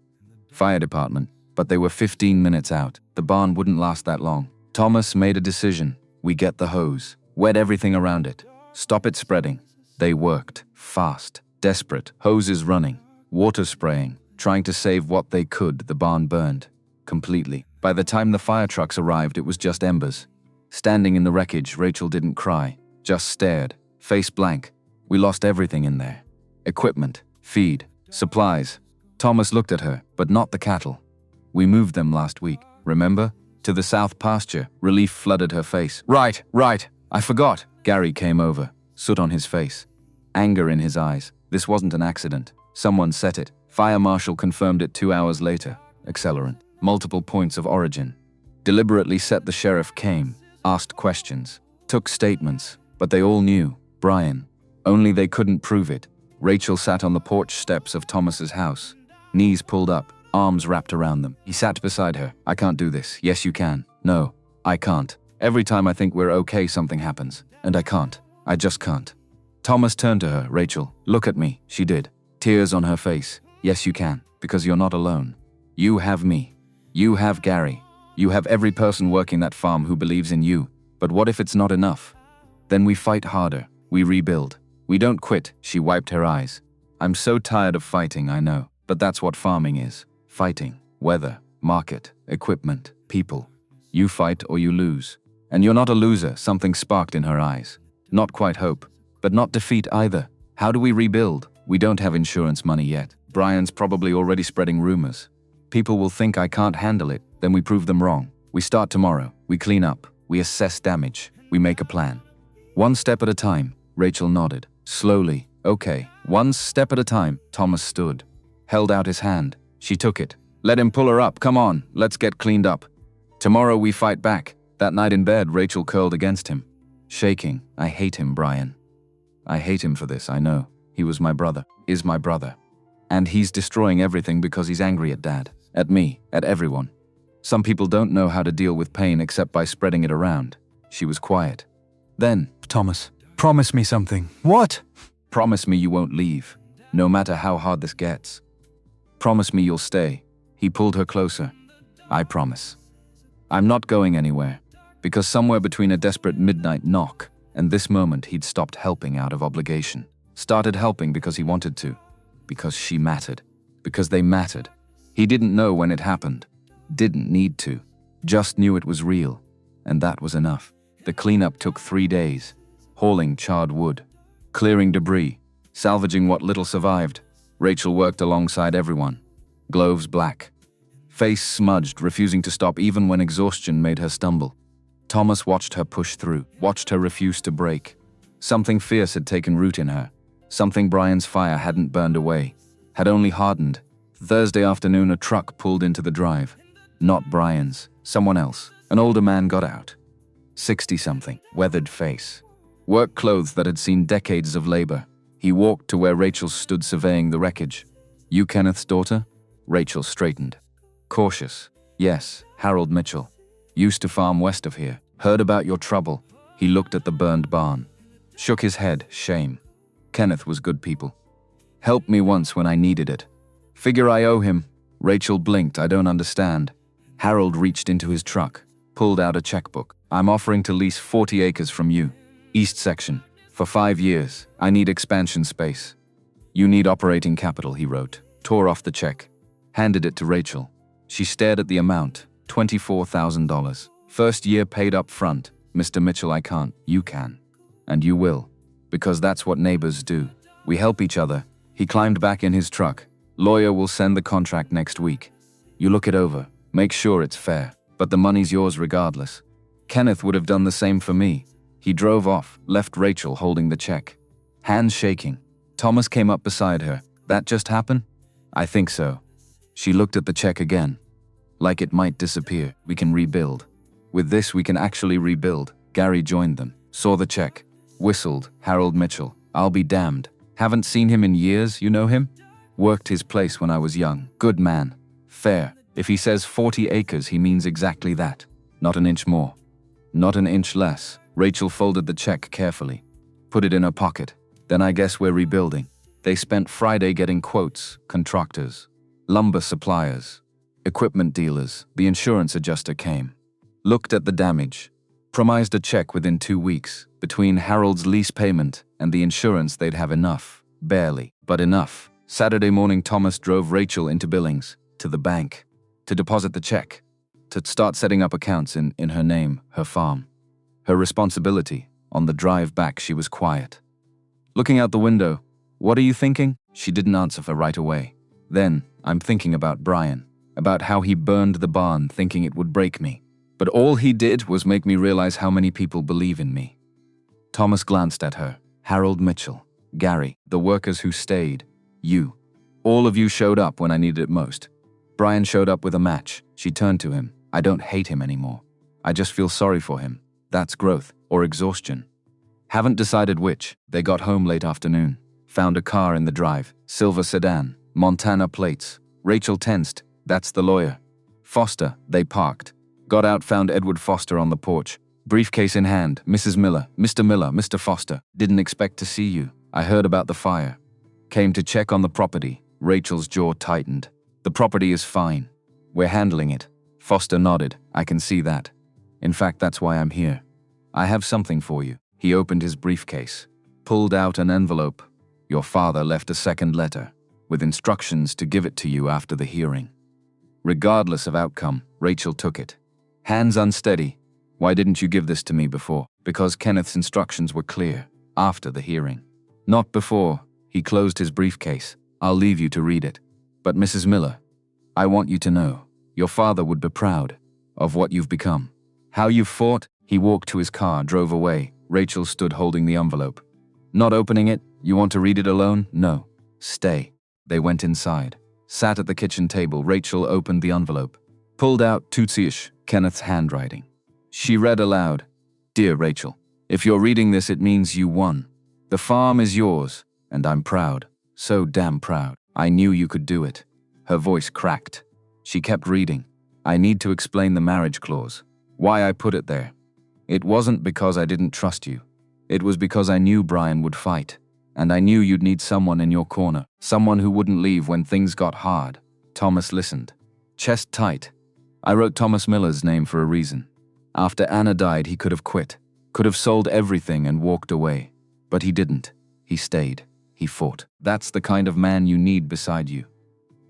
Fire department. But they were 15 minutes out. The barn wouldn't last that long. Thomas made a decision. We get the hose. Wet everything around it. Stop it spreading. They worked. Fast. Desperate. Hoses running. Water spraying. Trying to save what they could. The barn burned. Completely. By the time the fire trucks arrived, it was just embers. Standing in the wreckage, Rachel didn't cry. Just stared. Face blank. We lost everything in there. Equipment. Feed. Supplies. Thomas looked at her, but not the cattle. We moved them last week, remember? To the south pasture. Relief flooded her face. Right. I forgot. Gary came over, soot on his face. Anger in his eyes. This wasn't an accident. Someone set it. Fire marshal confirmed it 2 hours later. Accelerant. Multiple points of origin. Deliberately set. The sheriff came, asked questions, took statements, but they all knew. Brian. Only they couldn't prove it. Rachel sat on the porch steps of Thomas's house, knees pulled up, arms wrapped around them. He sat beside her. I can't do this. Yes, you can. No, I can't. Every time I think we're okay, something happens. And I can't. I just can't. Thomas turned to her. Rachel, look at me. She did. Tears on her face. Yes, you can. Because you're not alone. You have me. You have Gary. You have every person working that farm who believes in you. But what if it's not enough? Then we fight harder. We rebuild. We don't quit. She wiped her eyes. I'm so tired of fighting, I know. But that's what farming is. Fighting. Weather, market, equipment, people. You fight or you lose. And you're not a loser, something sparked in her eyes. Not quite hope, but not defeat either. How do we rebuild? We don't have insurance money yet. Brian's probably already spreading rumors. People will think I can't handle it, then we prove them wrong. We start tomorrow. We clean up. We assess damage. We make a plan. One step at a time. Rachel nodded. Slowly. Okay. One step at a time. Thomas stood. Held out his hand. She took it. Let him pull her up. Come on. Let's get cleaned up. Tomorrow we fight back. That night in bed, Rachel curled against him. Shaking. I hate him, Brian. I hate him for this, I know. He was my brother. Is my brother. And he's destroying everything because he's angry at Dad. At me. At everyone. Some people don't know how to deal with pain except by spreading it around. She was quiet. Then, Thomas, promise me something. What? Promise me you won't leave, no matter how hard this gets. Promise me you'll stay. He pulled her closer. I promise. I'm not going anywhere, because somewhere between a desperate midnight knock and this moment he'd stopped helping out of obligation. Started helping because he wanted to. Because she mattered. Because they mattered. He didn't know when it happened. Didn't need to. Just knew it was real. And that was enough. The cleanup took 3 days. Hauling charred wood. Clearing debris. Salvaging what little survived. Rachel worked alongside everyone. Gloves black. Face smudged, refusing to stop even when exhaustion made her stumble. Thomas watched her push through. Watched her refuse to break. Something fierce had taken root in her. Something Brian's fire hadn't burned away. Had only hardened. Thursday afternoon, a truck pulled into the drive. Not Brian's. Someone else. An older man got out. 60-something. Weathered face. Work clothes that had seen decades of labor. He walked to where Rachel stood surveying the wreckage. You Kenneth's daughter? Rachel straightened. Cautious. Yes, Harold Mitchell. Used to farm west of here. Heard about your trouble. He looked at the burned barn. Shook his head, shame. Kenneth was good people. Helped me once when I needed it. Figure I owe him. Rachel blinked. I don't understand. Harold reached into his truck. Pulled out a checkbook. I'm offering to lease 40 acres from you. East section. For 5 years. I need expansion space. You need operating capital, he wrote. Tore off the check. Handed it to Rachel. She stared at the amount. $24,000. First year paid up front. Mr. Mitchell, I can't. You can. And you will. Because that's what neighbors do. We help each other. He climbed back in his truck. Lawyer will send the contract next week. You look it over. Make sure it's fair. But the money's yours regardless. Kenneth would have done the same for me. He drove off, left Rachel holding the check. Hands shaking. Thomas came up beside her. That just happened? I think so. She looked at the check again. Like it might disappear. We can rebuild. With this we can actually rebuild. Gary joined them. Saw the check. Whistled. Harold Mitchell. I'll be damned. Haven't seen him in years, you know him? Worked his place when I was young. Good man. Fair. If he says 40 acres, he means exactly that. Not an inch more. Not an inch less. Rachel folded the check carefully. Put it in her pocket. Then I guess we're rebuilding. They spent Friday getting quotes, contractors, lumber suppliers, equipment dealers. The insurance adjuster came. Looked at the damage. Promised a check within 2 weeks. Between Harold's lease payment and the insurance, they'd have enough. Barely, but enough. Saturday morning, Thomas drove Rachel into Billings, to the bank, to deposit the check, to start setting up accounts in her name, her farm. Her responsibility. On the drive back, she was quiet. Looking out the window. What are you thinking? She didn't answer for right away. Then, I'm thinking about Brian. About how he burned the barn thinking it would break me. But all he did was make me realize how many people believe in me. Thomas glanced at her. Harold Mitchell. Gary. The workers who stayed. You. All of you showed up when I needed it most. Brian showed up with a match. She turned to him. I don't hate him anymore. I just feel sorry for him. That's growth. Or exhaustion. Haven't decided which. They got home late afternoon. Found a car in the drive. Silver sedan. Montana plates. Rachel tensed. That's the lawyer. Foster. They parked. Got out, found Edward Foster on the porch. Briefcase in hand. Mrs. Miller. Mr. Foster. Didn't expect to see you. I heard about the fire. Came to check on the property. Rachel's jaw tightened. The property is fine. We're handling it. Foster nodded. I can see that. In fact, that's why I'm here. I have something for you. He opened his briefcase. Pulled out an envelope. Your father left a second letter, with instructions to give it to you after the hearing. Regardless of outcome, Rachel took it. Hands unsteady. Why didn't you give this to me before? Because Kenneth's instructions were clear. After the hearing. Not before. He closed his briefcase. I'll leave you to read it. But Mrs. Miller, I want you to know, your father would be proud of what you've become. How you've fought. He walked to his car, drove away. Rachel stood holding the envelope. Not opening it? You want to read it alone? No. Stay. They went inside. Sat at the kitchen table. Rachel opened the envelope. Pulled out Tootsie-ish, Kenneth's handwriting. She read aloud. Dear Rachel, if you're reading this, it means you won. The farm is yours, and I'm proud. So damn proud. I knew you could do it. Her voice cracked. She kept reading. I need to explain the marriage clause. Why I put it there. It wasn't because I didn't trust you. It was because I knew Brian would fight. And I knew you'd need someone in your corner. Someone who wouldn't leave when things got hard. Thomas listened. Chest tight. I wrote Thomas Miller's name for a reason. After Anna died, he could have quit. Could have sold everything and walked away. But he didn't. He stayed. He fought. That's the kind of man you need beside you.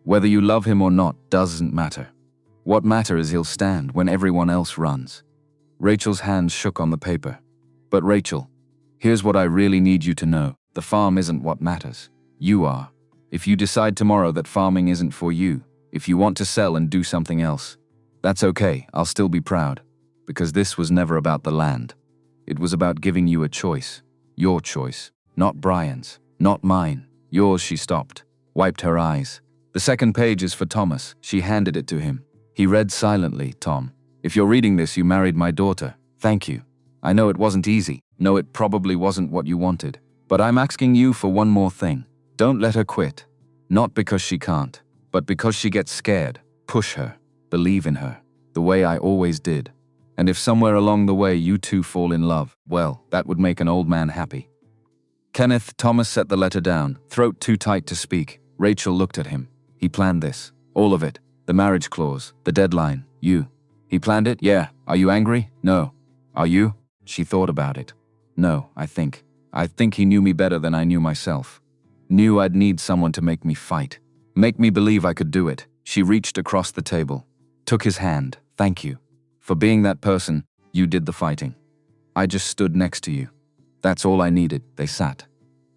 Whether you love him or not doesn't matter. What matters is he'll stand when everyone else runs. Rachel's hands shook on the paper. But Rachel, here's what I really need you to know. The farm isn't what matters. You are. If you decide tomorrow that farming isn't for you, if you want to sell and do something else, that's okay. I'll still be proud. Because this was never about the land. It was about giving you a choice. Your choice. Not Brian's. Not mine. Yours. She stopped. Wiped her eyes. The second page is for Thomas. She handed it to him. He read silently. Tom, if you're reading this, you married my daughter. Thank you. I know it wasn't easy. No, it probably wasn't what you wanted. But I'm asking you for one more thing. Don't let her quit. Not because she can't, but because she gets scared. Push her. Believe in her. The way I always did. And if somewhere along the way you two fall in love, well, that would make an old man happy. Kenneth. Thomas set the letter down, throat too tight to speak. Rachel looked at him. He planned this. All of it. The marriage clause. The deadline. You. He planned it? Yeah. Are you angry? No. Are you? She thought about it. No, I think he knew me better than I knew myself. Knew I'd need someone to make me fight. Make me believe I could do it. She reached across the table. Took his hand. Thank you. For being that person, you did the fighting. I just stood next to you. That's all I needed. They sat.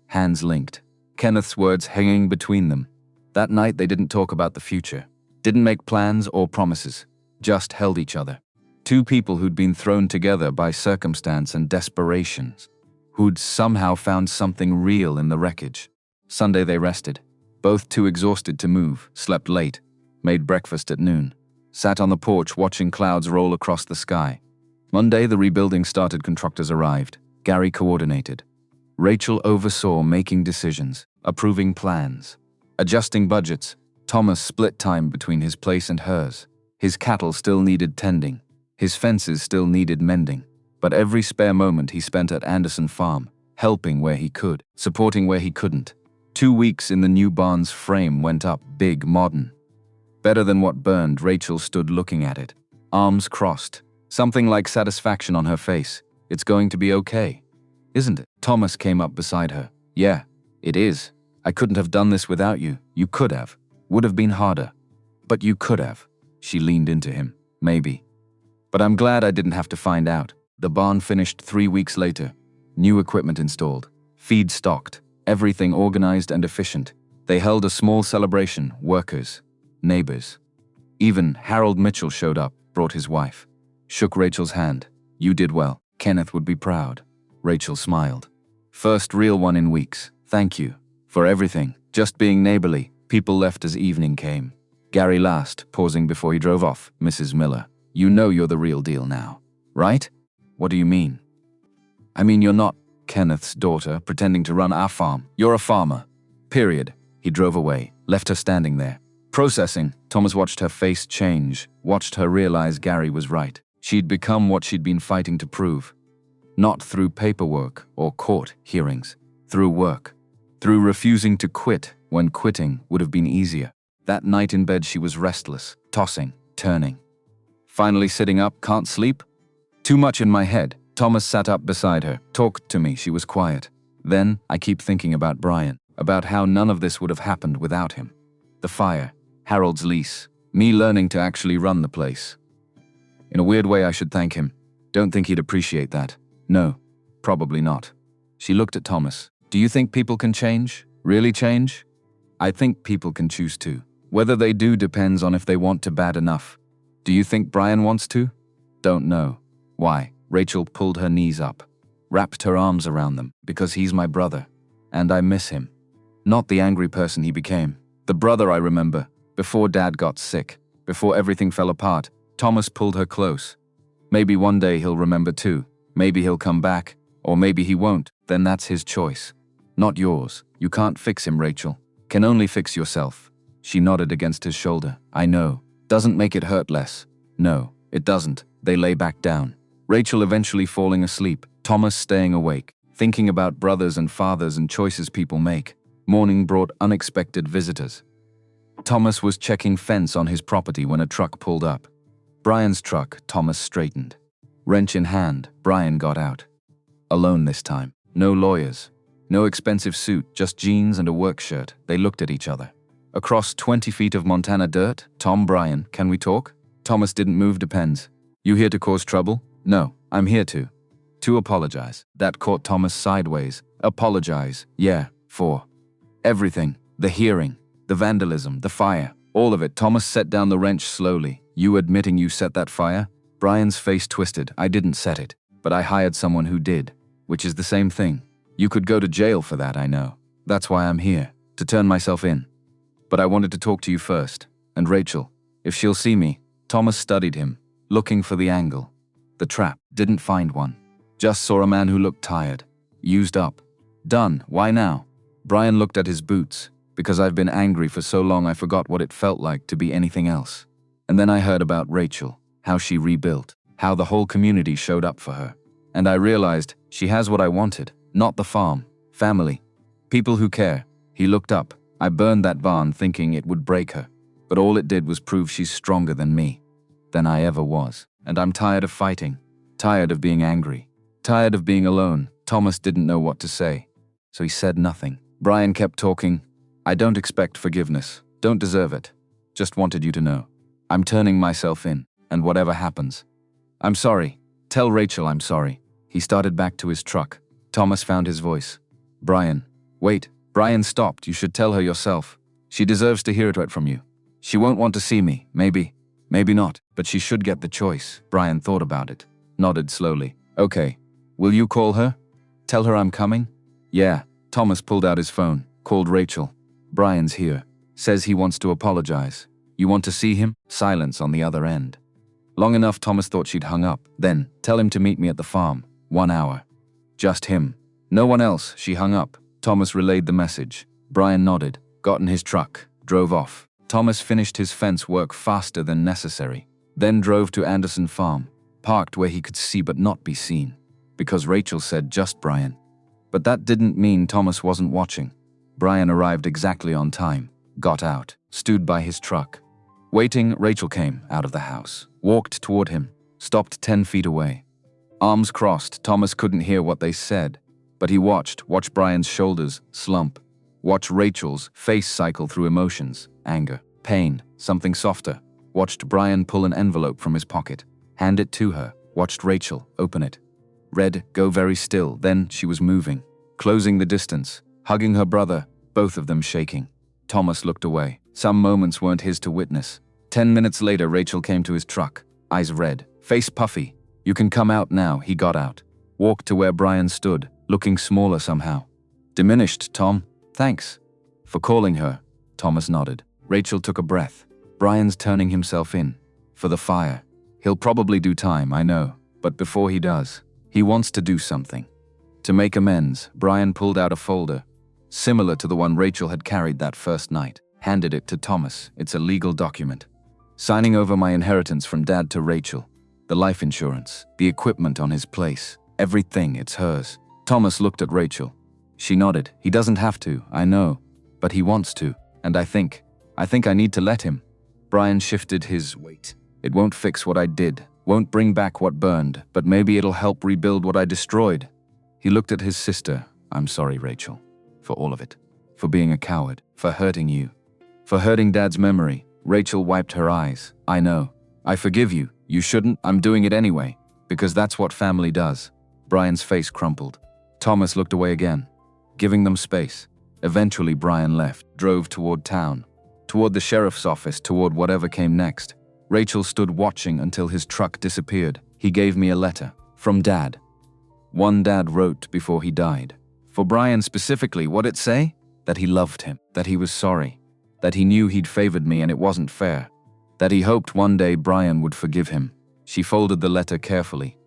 Hands linked. Kenneth's words hanging between them. That night they didn't talk about the future. Didn't make plans or promises. Just held each other. Two people who'd been thrown together by circumstance and desperations. Who'd somehow found something real in the wreckage. Sunday they rested. Both too exhausted to move. Slept late. Made breakfast at noon. Sat on the porch watching clouds roll across the sky. Monday the rebuilding started. Contractors arrived. Gary coordinated. Rachel oversaw making decisions. Approving plans. Adjusting budgets. Thomas split time between his place and hers. His cattle still needed tending. His fences still needed mending. But every spare moment he spent at Anderson Farm, helping where he could, supporting where he couldn't. 2 weeks in the new barn's frame went up, big, modern. Better than what burned. Rachel stood looking at it. Arms crossed. Something like satisfaction on her face. It's going to be okay. Isn't it? Thomas came up beside her. Yeah, it is. I couldn't have done this without you. You could have. Would have been harder. But you could have. She leaned into him. Maybe. But I'm glad I didn't have to find out. The barn finished 3 weeks later. New equipment installed. Feed stocked. Everything organized and efficient. They held a small celebration. Workers. Neighbors. Even Harold Mitchell showed up, brought his wife. Shook Rachel's hand. You did well. Kenneth would be proud. Rachel smiled. First real one in weeks. Thank you. For everything. Just being neighborly. People left as evening came. Gary last, pausing before he drove off. Mrs. Miller. You know you're the real deal now. Right? What do you mean? I mean you're not. Kenneth's daughter, pretending to run our farm. You're a farmer. Period. He drove away, left her standing there. Processing, Thomas watched her face change, watched her realize Gary was right. She'd become what she'd been fighting to prove. Not through paperwork or court hearings. Through work. Through refusing to quit when quitting would have been easier. That night in bed she was restless, tossing, turning. Finally sitting up, can't sleep? Too much in my head. Thomas sat up beside her, talked to me, she was quiet. Then, I keep thinking about Brian, about how none of this would have happened without him. The fire, Harold's lease, me learning to actually run the place. In a weird way I should thank him. Don't think he'd appreciate that. No, probably not. She looked at Thomas. Do you think people can change? Really change? I think people can choose to. Whether they do depends on if they want to bad enough. Do you think Brian wants to? Don't know. Why? Rachel pulled her knees up, wrapped her arms around them, because he's my brother, and I miss him. Not the angry person he became. The brother I remember, before Dad got sick, before everything fell apart. Thomas pulled her close. Maybe one day he'll remember too. Maybe he'll come back, or maybe he won't. Then that's his choice. Not yours. You can't fix him, Rachel. Can only fix yourself. She nodded against his shoulder. I know. Doesn't make it hurt less. No, it doesn't. They lay back down. Rachel eventually falling asleep, Thomas staying awake, thinking about brothers and fathers and choices people make. Morning brought unexpected visitors. Thomas was checking fence on his property when a truck pulled up. Brian's truck, Thomas straightened. Wrench in hand, Brian got out. Alone this time. No lawyers. No expensive suit, just jeans and a work shirt. They looked at each other. Across 20 feet of Montana dirt, Tom, Brian, can we talk? Thomas didn't move, depends. You here to cause trouble? No, I'm here to apologize. That caught Thomas sideways. Apologize, yeah, for everything. The hearing, the vandalism, the fire, all of it. Thomas set down the wrench slowly. You admitting you set that fire? Brian's face twisted. I didn't set it, but I hired someone who did, which is the same thing. You could go to jail for that, I know. That's why I'm here, to turn myself in. But I wanted to talk to you first, and Rachel, if she'll see me. Thomas studied him, looking for the angle. The trap, didn't find one. Just saw a man who looked tired, used up. Done, why now? Brian looked at his boots. Because I've been angry for so long I forgot what it felt like to be anything else. And then I heard about Rachel, how she rebuilt, how the whole community showed up for her. And I realized she has what I wanted, not the farm, family, people who care. He looked up. I burned that barn thinking it would break her. But all it did was prove she's stronger than me, than I ever was. And I'm tired of fighting, tired of being angry, tired of being alone. Thomas didn't know what to say, so he said nothing. Brian kept talking. I don't expect forgiveness, don't deserve it. Just wanted you to know. I'm turning myself in, and whatever happens. I'm sorry. Tell Rachel I'm sorry. He started back to his truck. Thomas found his voice. Brian. Wait. Brian stopped. You should tell her yourself. She deserves to hear it from you. She won't want to see me, maybe. Maybe not, but she should get the choice. Brian thought about it, nodded slowly. Okay. Will you call her? Tell her I'm coming? Yeah. Thomas pulled out his phone, called Rachel. Brian's here. Says he wants to apologize. You want to see him? Silence on the other end. Long enough Thomas thought she'd hung up. Then, tell him to meet me at the farm. 1 hour. Just him. No one else. She hung up. Thomas relayed the message. Brian nodded, got in his truck, drove off. Thomas finished his fence work faster than necessary, then drove to Anderson Farm, parked where he could see but not be seen, because Rachel said just Brian. But that didn't mean Thomas wasn't watching. Brian arrived exactly on time, got out, stood by his truck. Waiting, Rachel came out of the house, walked toward him, stopped 10 feet away. Arms crossed, Thomas couldn't hear what they said, but he watched Brian's shoulders slump, watch Rachel's face cycle through emotions, anger, pain, something softer. Watched Brian pull an envelope from his pocket, hand it to her, watched Rachel open it. Read, go very still, then she was moving, closing the distance, hugging her brother, both of them shaking. Thomas looked away. Some moments weren't his to witness. 10 minutes later, Rachel came to his truck, eyes red, face puffy. You can come out now. He got out, walked to where Brian stood, looking smaller somehow. Diminished, Tom. Thanks for calling her. Thomas nodded. Rachel took a breath. Brian's turning himself in. For the fire. He'll probably do time, I know. But before he does, he wants to do something. To make amends, Brian pulled out a folder, similar to the one Rachel had carried that first night, handed it to Thomas. It's a legal document. Signing over my inheritance from Dad to Rachel. The life insurance, the equipment on his place, everything, it's hers. Thomas looked at Rachel. She nodded. He doesn't have to, I know, but he wants to, and I think I need to let him. Brian shifted his weight. It won't fix what I did, won't bring back what burned, but maybe it'll help rebuild what I destroyed. He looked at his sister. I'm sorry, Rachel, for all of it. For being a coward, for hurting you, for hurting Dad's memory. Rachel wiped her eyes. I know. I forgive you. You shouldn't. I'm doing it anyway, because that's what family does. Brian's face crumpled. Thomas looked away again, giving them space. Eventually, Brian left, drove toward town, toward the sheriff's office, toward whatever came next. Rachel stood watching until his truck disappeared. He gave me a letter. From Dad. One Dad wrote before he died. For Brian specifically, what'd it say? That he loved him, that he was sorry, that he knew he'd favored me and it wasn't fair, that he hoped one day Brian would forgive him. She folded the letter carefully.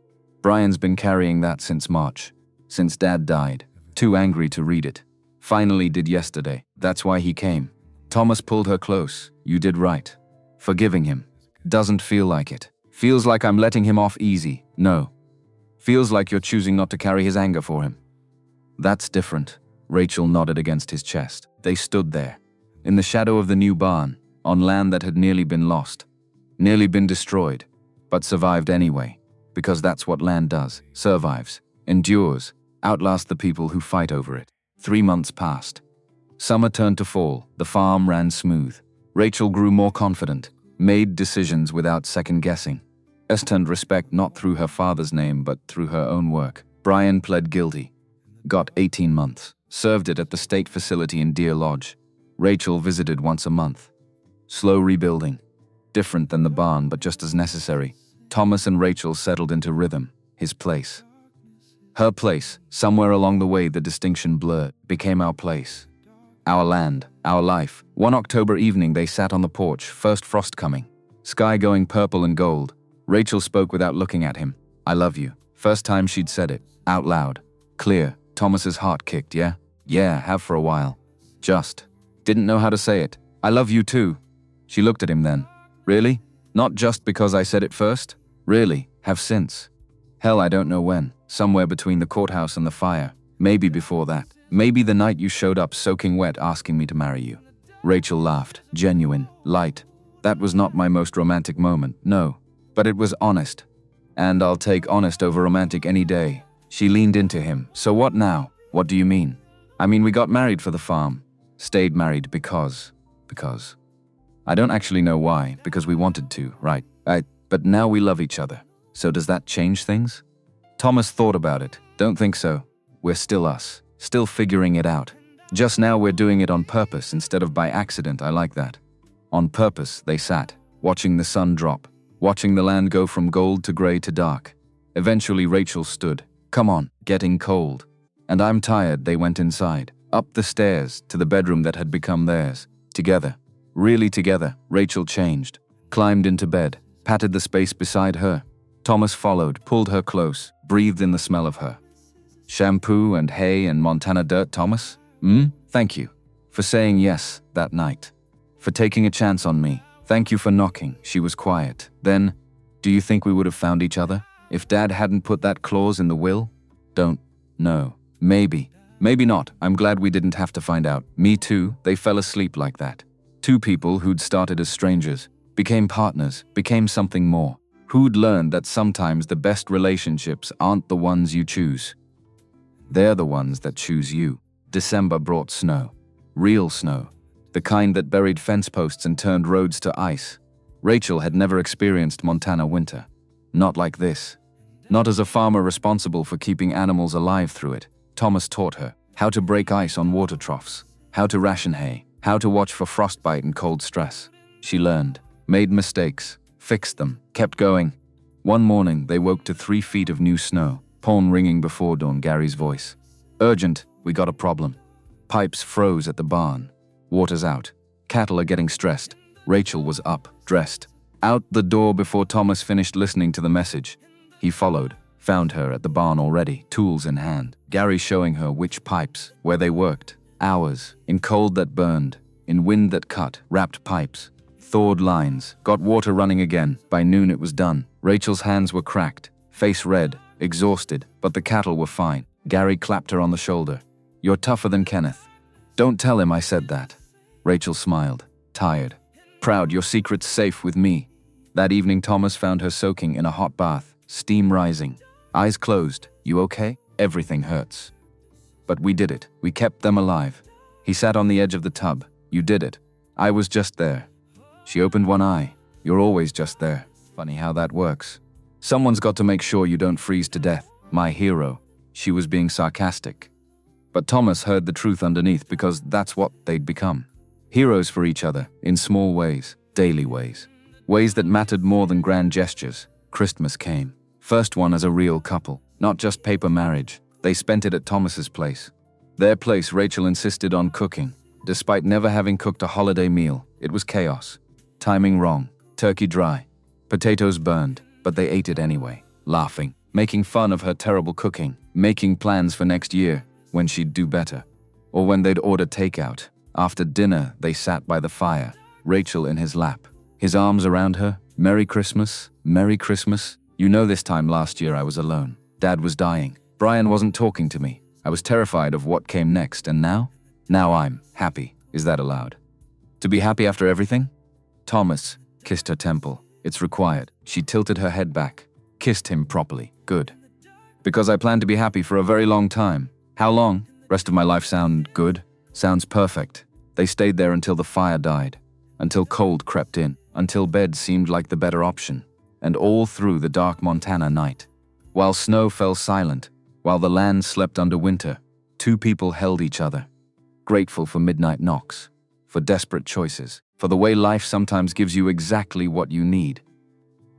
Brian's been carrying that since March, since Dad died. Too angry to read it. Finally did yesterday. That's why he came. Thomas pulled her close. You did right. Forgiving him. Doesn't feel like it. Feels like I'm letting him off easy. No. Feels like you're choosing not to carry his anger for him. That's different. Rachel nodded against his chest. They stood there, in the shadow of the new barn, on land that had nearly been lost, nearly been destroyed, but survived anyway, because that's what land does. Survives, endures, outlasts the people who fight over it. 3 months passed. Summer turned to fall. The farm ran smooth. Rachel grew more confident, made decisions without second-guessing. Earned respect not through her father's name but through her own work. Brian pled guilty. Got 18 months. Served it at the state facility in Deer Lodge. Rachel visited once a month. Slow rebuilding. Different than the barn, but just as necessary. Thomas and Rachel settled into rhythm. His place. Her place. Somewhere along the way the distinction blurred. Became our place. Our land. Our life. One October evening they sat on the porch. First frost coming. Sky going purple and gold. Rachel spoke without looking at him. I love you. First time she'd said it. Out loud. Clear. Thomas's heart kicked, yeah? Yeah, have for a while. Just. Didn't know how to say it. I love you too. She looked at him then. Really? Not just because I said it first? Really? Have since? Hell, I don't know when. Somewhere between the courthouse and the fire. Maybe before that. Maybe the night you showed up soaking wet asking me to marry you. Rachel laughed. Genuine. Light. That was not my most romantic moment, no. But it was honest. And I'll take honest over romantic any day. She leaned into him. So what now? What do you mean? I mean, we got married for the farm. Stayed married because. I don't actually know why, because we wanted to, right? But now we love each other. So does that change things? Thomas thought about it. Don't think so. We're still us. Still figuring it out. Just now we're doing it on purpose instead of by accident. I like that. On purpose, they sat, watching the sun drop, watching the land go from gold to gray to dark. Eventually Rachel stood. Come on, getting cold. And I'm tired. They went inside, up the stairs to the bedroom that had become theirs. Together. Really together. Rachel changed, climbed into bed, patted the space beside her. Thomas followed, pulled her close, breathed in the smell of her. Shampoo and hay and Montana dirt, Thomas? Thank you. For saying yes that night. For taking a chance on me. Thank you for knocking. She was quiet. Then, do you think we would have found each other? If Dad hadn't put that clause in the will? Don't know. Maybe. Maybe not. I'm glad we didn't have to find out. Me too. They fell asleep like that. Two people who'd started as strangers, became partners, became something more. Who'd learned that sometimes the best relationships aren't the ones you choose. They're the ones that choose you. December brought snow. Real snow. The kind that buried fence posts and turned roads to ice. Rachel had never experienced Montana winter. Not like this. Not as a farmer responsible for keeping animals alive through it. Thomas taught her how to break ice on water troughs, how to ration hay, how to watch for frostbite and cold stress. She learned, made mistakes, fixed them, kept going. One morning, they woke to 3 feet of new snow, phone ringing before dawn. Gary's voice. Urgent, we got a problem. Pipes froze at the barn. Water's out. Cattle are getting stressed. Rachel was up, dressed, out the door before Thomas finished listening to the message. He followed, Found her at the barn already, tools in hand. Gary showing her which pipes, where they worked. Hours, in cold that burned, in wind that cut, wrapped pipes. Thawed lines, got water running again. By noon it was done. Rachel's hands were cracked, face red, exhausted, but the cattle were fine. Gary clapped her on the shoulder. "You're tougher than Kenneth." "Don't tell him I said that." Rachel smiled, tired. "Proud your secret's safe with me." That evening Thomas found her soaking in a hot bath, steam rising. Eyes closed. "You okay?" "Everything hurts." "But we did it. We kept them alive." He sat on the edge of the tub. "You did it. I was just there." She opened one eye. "You're always just there." Funny how that works. "Someone's got to make sure you don't freeze to death. My hero." She was being sarcastic. But Thomas heard the truth underneath because that's what they'd become. Heroes for each other, in small ways, daily ways. Ways that mattered more than grand gestures. Christmas came. First one as a real couple, not just paper marriage. They spent it at Thomas's place. Their place Rachel insisted on cooking. Despite never having cooked a holiday meal, it was chaos. Timing wrong, turkey dry, potatoes burned, but they ate it anyway, laughing, making fun of her terrible cooking, making plans for next year, when she'd do better. Or when they'd order takeout. After dinner, they sat by the fire, Rachel in his lap, his arms around her. "Merry Christmas, Merry Christmas. You know this time last year I was alone. Dad was dying. Brian wasn't talking to me. I was terrified of what came next, and now? Now I'm happy. Is that allowed? To be happy after everything?" Thomas kissed her temple. "It's required." She tilted her head back, kissed him properly. "Good. Because I plan to be happy for a very long time." "How long?" "Rest of my life sound good?" "Sounds perfect." They stayed there until the fire died, until cold crept in, until bed seemed like the better option, and all through the dark Montana night. While snow fell silent, while the land slept under winter, two people held each other, grateful for midnight knocks, for desperate choices, for the way life sometimes gives you exactly what you need,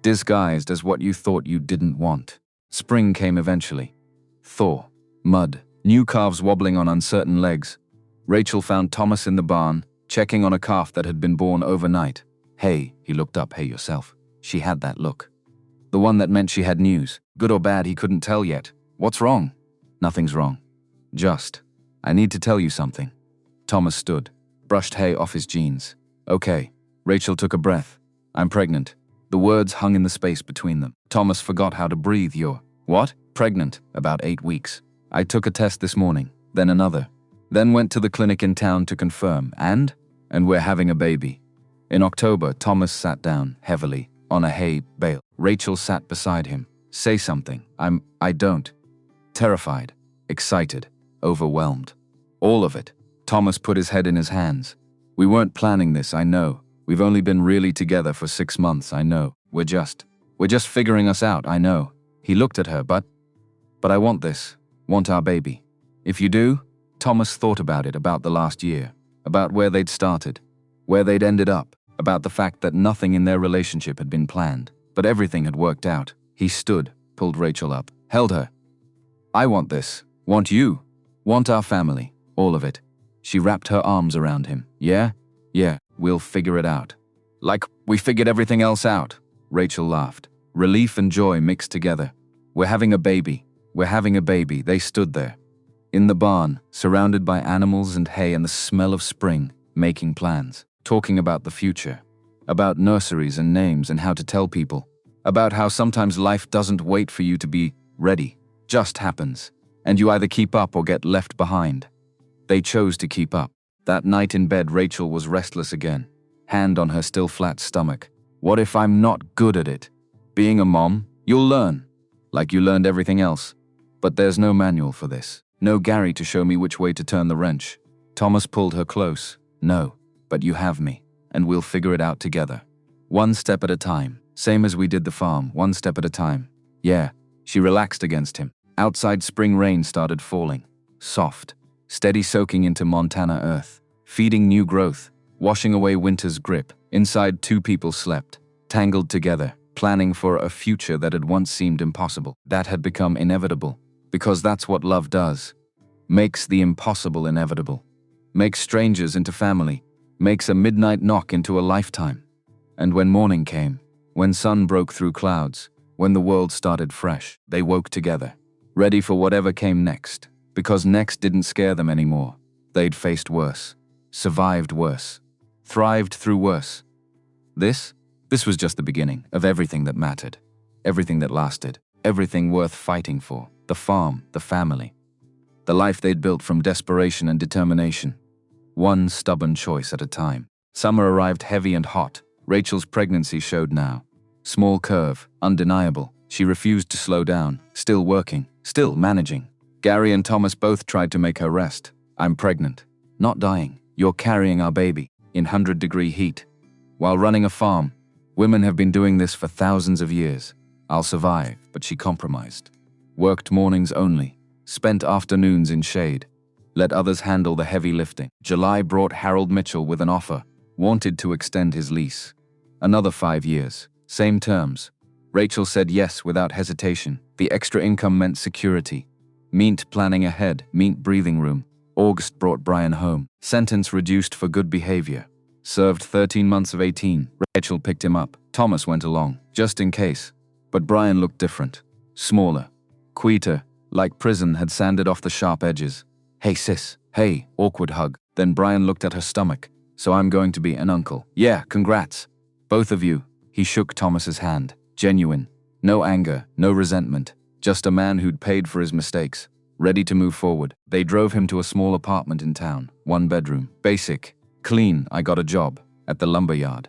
disguised as what you thought you didn't want. Spring came eventually. Thaw, mud, new calves wobbling on uncertain legs. Rachel found Thomas in the barn, checking on a calf that had been born overnight. "Hey," he looked up. "Hey yourself." She had that look. The one that meant she had news. Good or bad, he couldn't tell yet. "What's wrong?" "Nothing's wrong. Just, I need to tell you something." Thomas stood, brushed hay off his jeans. "Okay." Rachel took a breath. "I'm pregnant." The words hung in the space between them. Thomas forgot how to breathe. "You're what?" "Pregnant, about 8 weeks. I took a test this morning, then another. Then went to the clinic in town to confirm, and we're having a baby." In October, Thomas sat down, heavily, on a hay bale. Rachel sat beside him. "Say something." I don't." Terrified, excited, overwhelmed. All of it. Thomas put his head in his hands. "We weren't planning this, I know. We've only been really together for 6 months, I know. We're just figuring us out, I know." He looked at her, but I want this. Want our baby. If you do?" Thomas thought about it, about the last year, about where they'd started, where they'd ended up, about the fact that nothing in their relationship had been planned, but everything had worked out. He stood, pulled Rachel up, held her. "I want this. Want you. Want our family. All of it." She wrapped her arms around him. Yeah, we'll figure it out." "Like we figured everything else out." Rachel laughed. Relief and joy mixed together. "We're having a baby. We're having a baby." They stood there, in the barn, surrounded by animals and hay and the smell of spring, making plans, talking about the future, about nurseries and names and how to tell people, about how sometimes life doesn't wait for you to be ready, just happens, and you either keep up or get left behind. They chose to keep up. That night in bed, Rachel was restless again, hand on her still flat stomach. "What if I'm not good at it? Being a mom, you'll learn, like you learned everything else. But there's no manual for this. No Gary to show me which way to turn the wrench." Thomas pulled her close. "No, but you have me, and we'll figure it out together. One step at a time, same as we did the farm, one step at a time." "Yeah." She relaxed against him. Outside, spring rain started falling, soft, steady, soaking into Montana earth, feeding new growth, washing away winter's grip. Inside, two people slept, tangled together, planning for a future that had once seemed impossible, that had become inevitable. Because that's what love does. Makes the impossible inevitable. Makes strangers into family. Makes a midnight knock into a lifetime. And when morning came, when sun broke through clouds, When the world started fresh, they woke together, ready for whatever came next, because next didn't scare them anymore. They'd faced worse, survived worse, thrived through worse. This was just the beginning of everything that mattered, everything that lasted, everything worth fighting for, the farm, the family, the life they'd built from desperation and determination, one stubborn choice at a time. Summer arrived heavy and hot. Rachel's pregnancy showed now. Small curve, undeniable. She refused to slow down, still working, still managing. Gary and Thomas both tried to make her rest. I'm pregnant. Not dying. You're carrying our baby. In 100-degree heat. While running a farm, women have been doing this for thousands of years. I'll survive, but she compromised. Worked mornings only. Spent afternoons in shade. Let others handle the heavy lifting. July brought Harold Mitchell with an offer. Wanted to extend his lease. Another 5 years. Same terms. Rachel said yes without hesitation. The extra income meant security. Meant planning ahead. Meant breathing room. August brought Brian home. Sentence reduced for good behavior. Served 13 months of 18. Rachel picked him up. Thomas went along, just in case. But Brian looked different. Smaller. Quieter. Like prison had sanded off the sharp edges. Hey sis. Hey, awkward hug. Then Brian looked at her stomach. So I'm going to be an uncle. Yeah, congrats. Both of you. He shook Thomas's hand. Genuine. No anger, no resentment. Just a man who'd paid for his mistakes. Ready to move forward. They drove him to a small apartment in town. 1 bedroom. Basic. Clean. I got a job. At the lumberyard.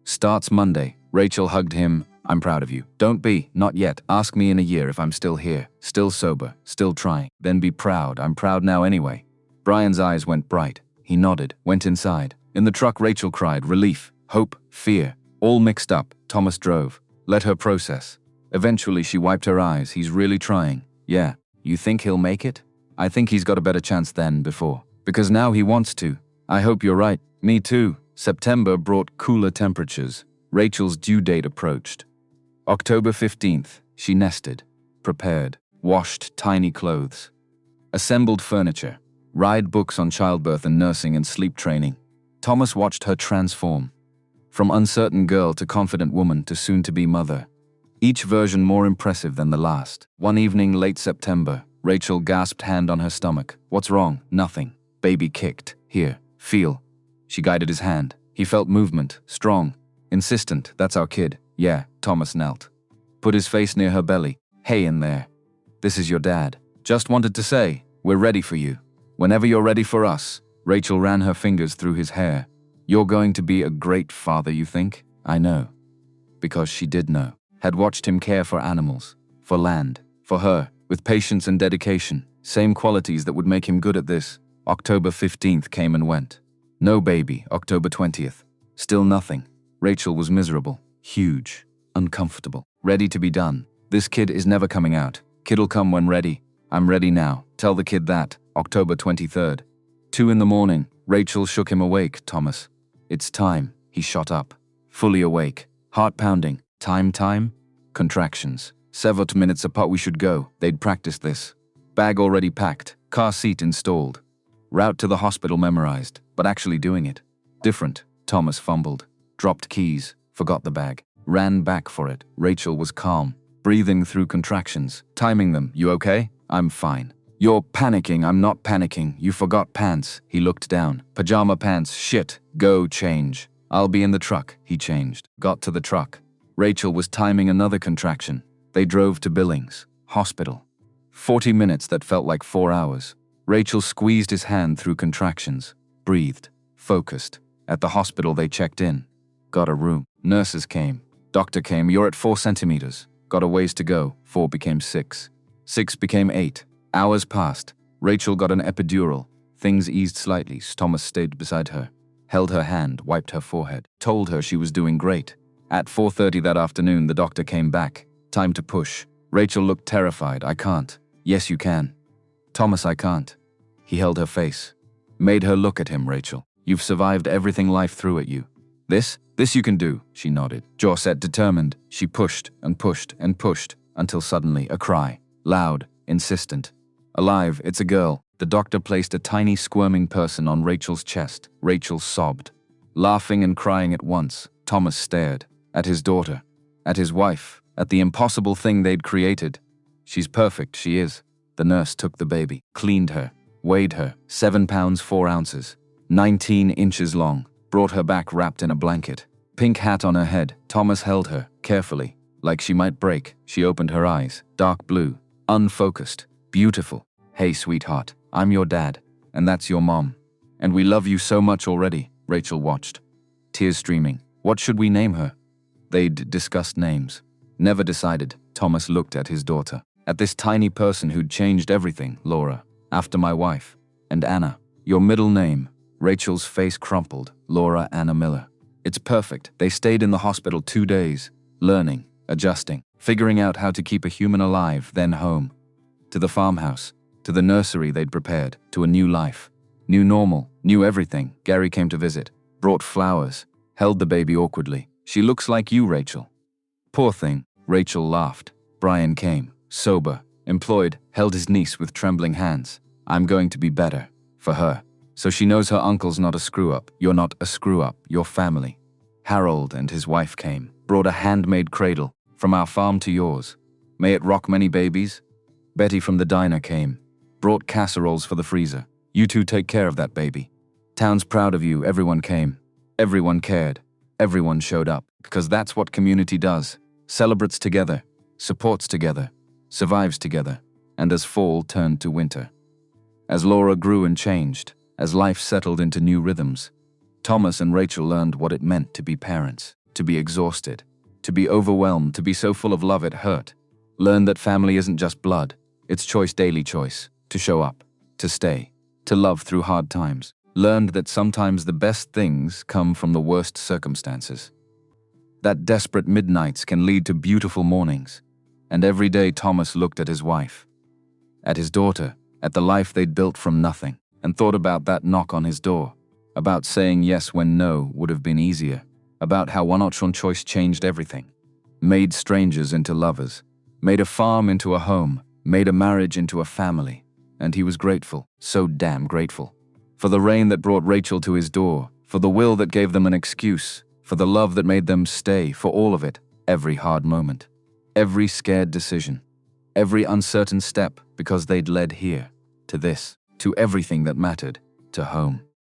Starts Monday. Rachel hugged him. I'm proud of you. Don't be. Not yet. Ask me in a year if I'm still here. Still sober. Still trying. Then be proud. I'm proud now anyway. Brian's eyes went bright. He nodded. Went inside. In the truck, Rachel cried. Relief. Hope. Fear. All mixed up. Thomas drove. Let her process. Eventually, she wiped her eyes. He's really trying. Yeah. You think he'll make it? I think he's got a better chance than before. Because now he wants to. I hope you're right. Me too. September brought cooler temperatures. Rachel's due date approached. October 15th, she nested, prepared, washed tiny clothes, assembled furniture, read books on childbirth and nursing and sleep training. Thomas watched her transform. From uncertain girl to confident woman to soon-to-be mother. Each version more impressive than the last. One evening late September, Rachel gasped, hand on her stomach. What's wrong? Nothing. Baby kicked. Here. Feel. She guided his hand. He felt movement. Strong. Insistent. That's our kid. Yeah. Thomas knelt. Put his face near her belly. Hey in there. This is your dad. Just wanted to say, we're ready for you. Whenever you're ready for us. Rachel ran her fingers through his hair. You're going to be a great father, you think? I know. Because she did know. Had watched him care for animals. For land. For her. With patience and dedication. Same qualities that would make him good at this. October 15th came and went. No baby. October 20th. Still nothing. Rachel was miserable. Huge. Uncomfortable. Ready to be done. This kid is never coming out. Kid'll come when ready. I'm ready now. Tell the kid that. October 23rd. 2 in the morning. Rachel shook him awake. Thomas. It's time. He shot up. Fully awake. Heart pounding. Time? Contractions. Several minutes apart. We should go. They'd practiced this. Bag already packed. Car seat installed. Route to the hospital memorized. But actually doing it. Different. Thomas fumbled. Dropped keys. Forgot the bag. Ran back for it. Rachel was calm. Breathing through contractions. Timing them. You okay? I'm fine. You're panicking. I'm not panicking. You forgot pants. He looked down. Pajama pants. Shit. Go change. I'll be in the truck. He changed. Got to the truck. Rachel was timing another contraction. They drove to Billings. Hospital. 40 minutes that felt like 4 hours. Rachel squeezed his hand through contractions. Breathed. Focused. At the hospital they checked in. Got a room. Nurses came. Doctor came. You're at 4 centimeters. Got a ways to go. 4 became 6. 6 became 8. Hours passed. Rachel got an epidural. Things eased slightly. Thomas stayed beside her. Held her hand, wiped her forehead. Told her she was doing great. At 4:30 that afternoon, the doctor came back. Time to push. Rachel looked terrified. I can't. Yes, you can. Thomas, I can't. He held her face. Made her look at him, Rachel. You've survived everything life threw at you. This you can do, she nodded. Jaw set, determined. She pushed and pushed and pushed until suddenly a cry. Loud, insistent. Alive, it's a girl. The doctor placed a tiny squirming person on Rachel's chest. Rachel sobbed. Laughing and crying at once, Thomas stared. At his daughter. At his wife. at the impossible thing they'd created. She's perfect, she is. The nurse took the baby, cleaned her, weighed her, 7 pounds 4 ounces, 19 inches long, brought her back wrapped in a blanket. Pink hat on her head, Thomas held her, carefully, like she might break. She opened her eyes, dark blue, unfocused, beautiful. Hey, sweetheart, I'm your dad, and that's your mom. And we love you so much already. Rachel watched, tears streaming. What should we name her? They'd discussed names. Never decided. Thomas looked at his daughter, at this tiny person who'd changed everything. Laura, after my wife. And Anna, your middle name. Rachel's face crumpled. Laura Anna Miller. It's perfect. They stayed in the hospital 2 days, learning, adjusting, figuring out how to keep a human alive, then home. To the farmhouse, to the nursery they'd prepared, to a new life. New normal, new everything. Gary came to visit, brought flowers, held the baby awkwardly. She looks like you, Rachel. Poor thing. Rachel laughed. Brian came, sober, employed, held his niece with trembling hands. I'm going to be better. For her. So she knows her uncle's not a screw-up. You're not a screw-up. You're family. Harold and his wife came, brought a handmade cradle, from our farm to yours. May it rock many babies? Betty from the diner came, brought casseroles for the freezer. You two take care of that baby. Town's proud of you. Everyone came. Everyone cared. Everyone showed up. Because that's what community does. Celebrates together, supports together, survives together. And as fall turned to winter. As Laura grew and changed, as life settled into new rhythms, Thomas and Rachel learned what it meant to be parents, to be exhausted, to be overwhelmed, to be so full of love it hurt. Learned that family isn't just blood, it's choice, daily choice, to show up, to stay, to love through hard times. Learned that sometimes the best things come from the worst circumstances. That desperate midnights can lead to beautiful mornings. And every day Thomas looked at his wife, at his daughter, at the life they'd built from nothing, and thought about that knock on his door, about saying yes when no would have been easier, about how one option choice changed everything, made strangers into lovers, made a farm into a home, made a marriage into a family, and he was grateful, so damn grateful, for the rain that brought Rachel to his door, for the will that gave them an excuse, for the love that made them stay, for all of it, every hard moment, every scared decision, every uncertain step, because they'd led here, to this, to everything that mattered, to home.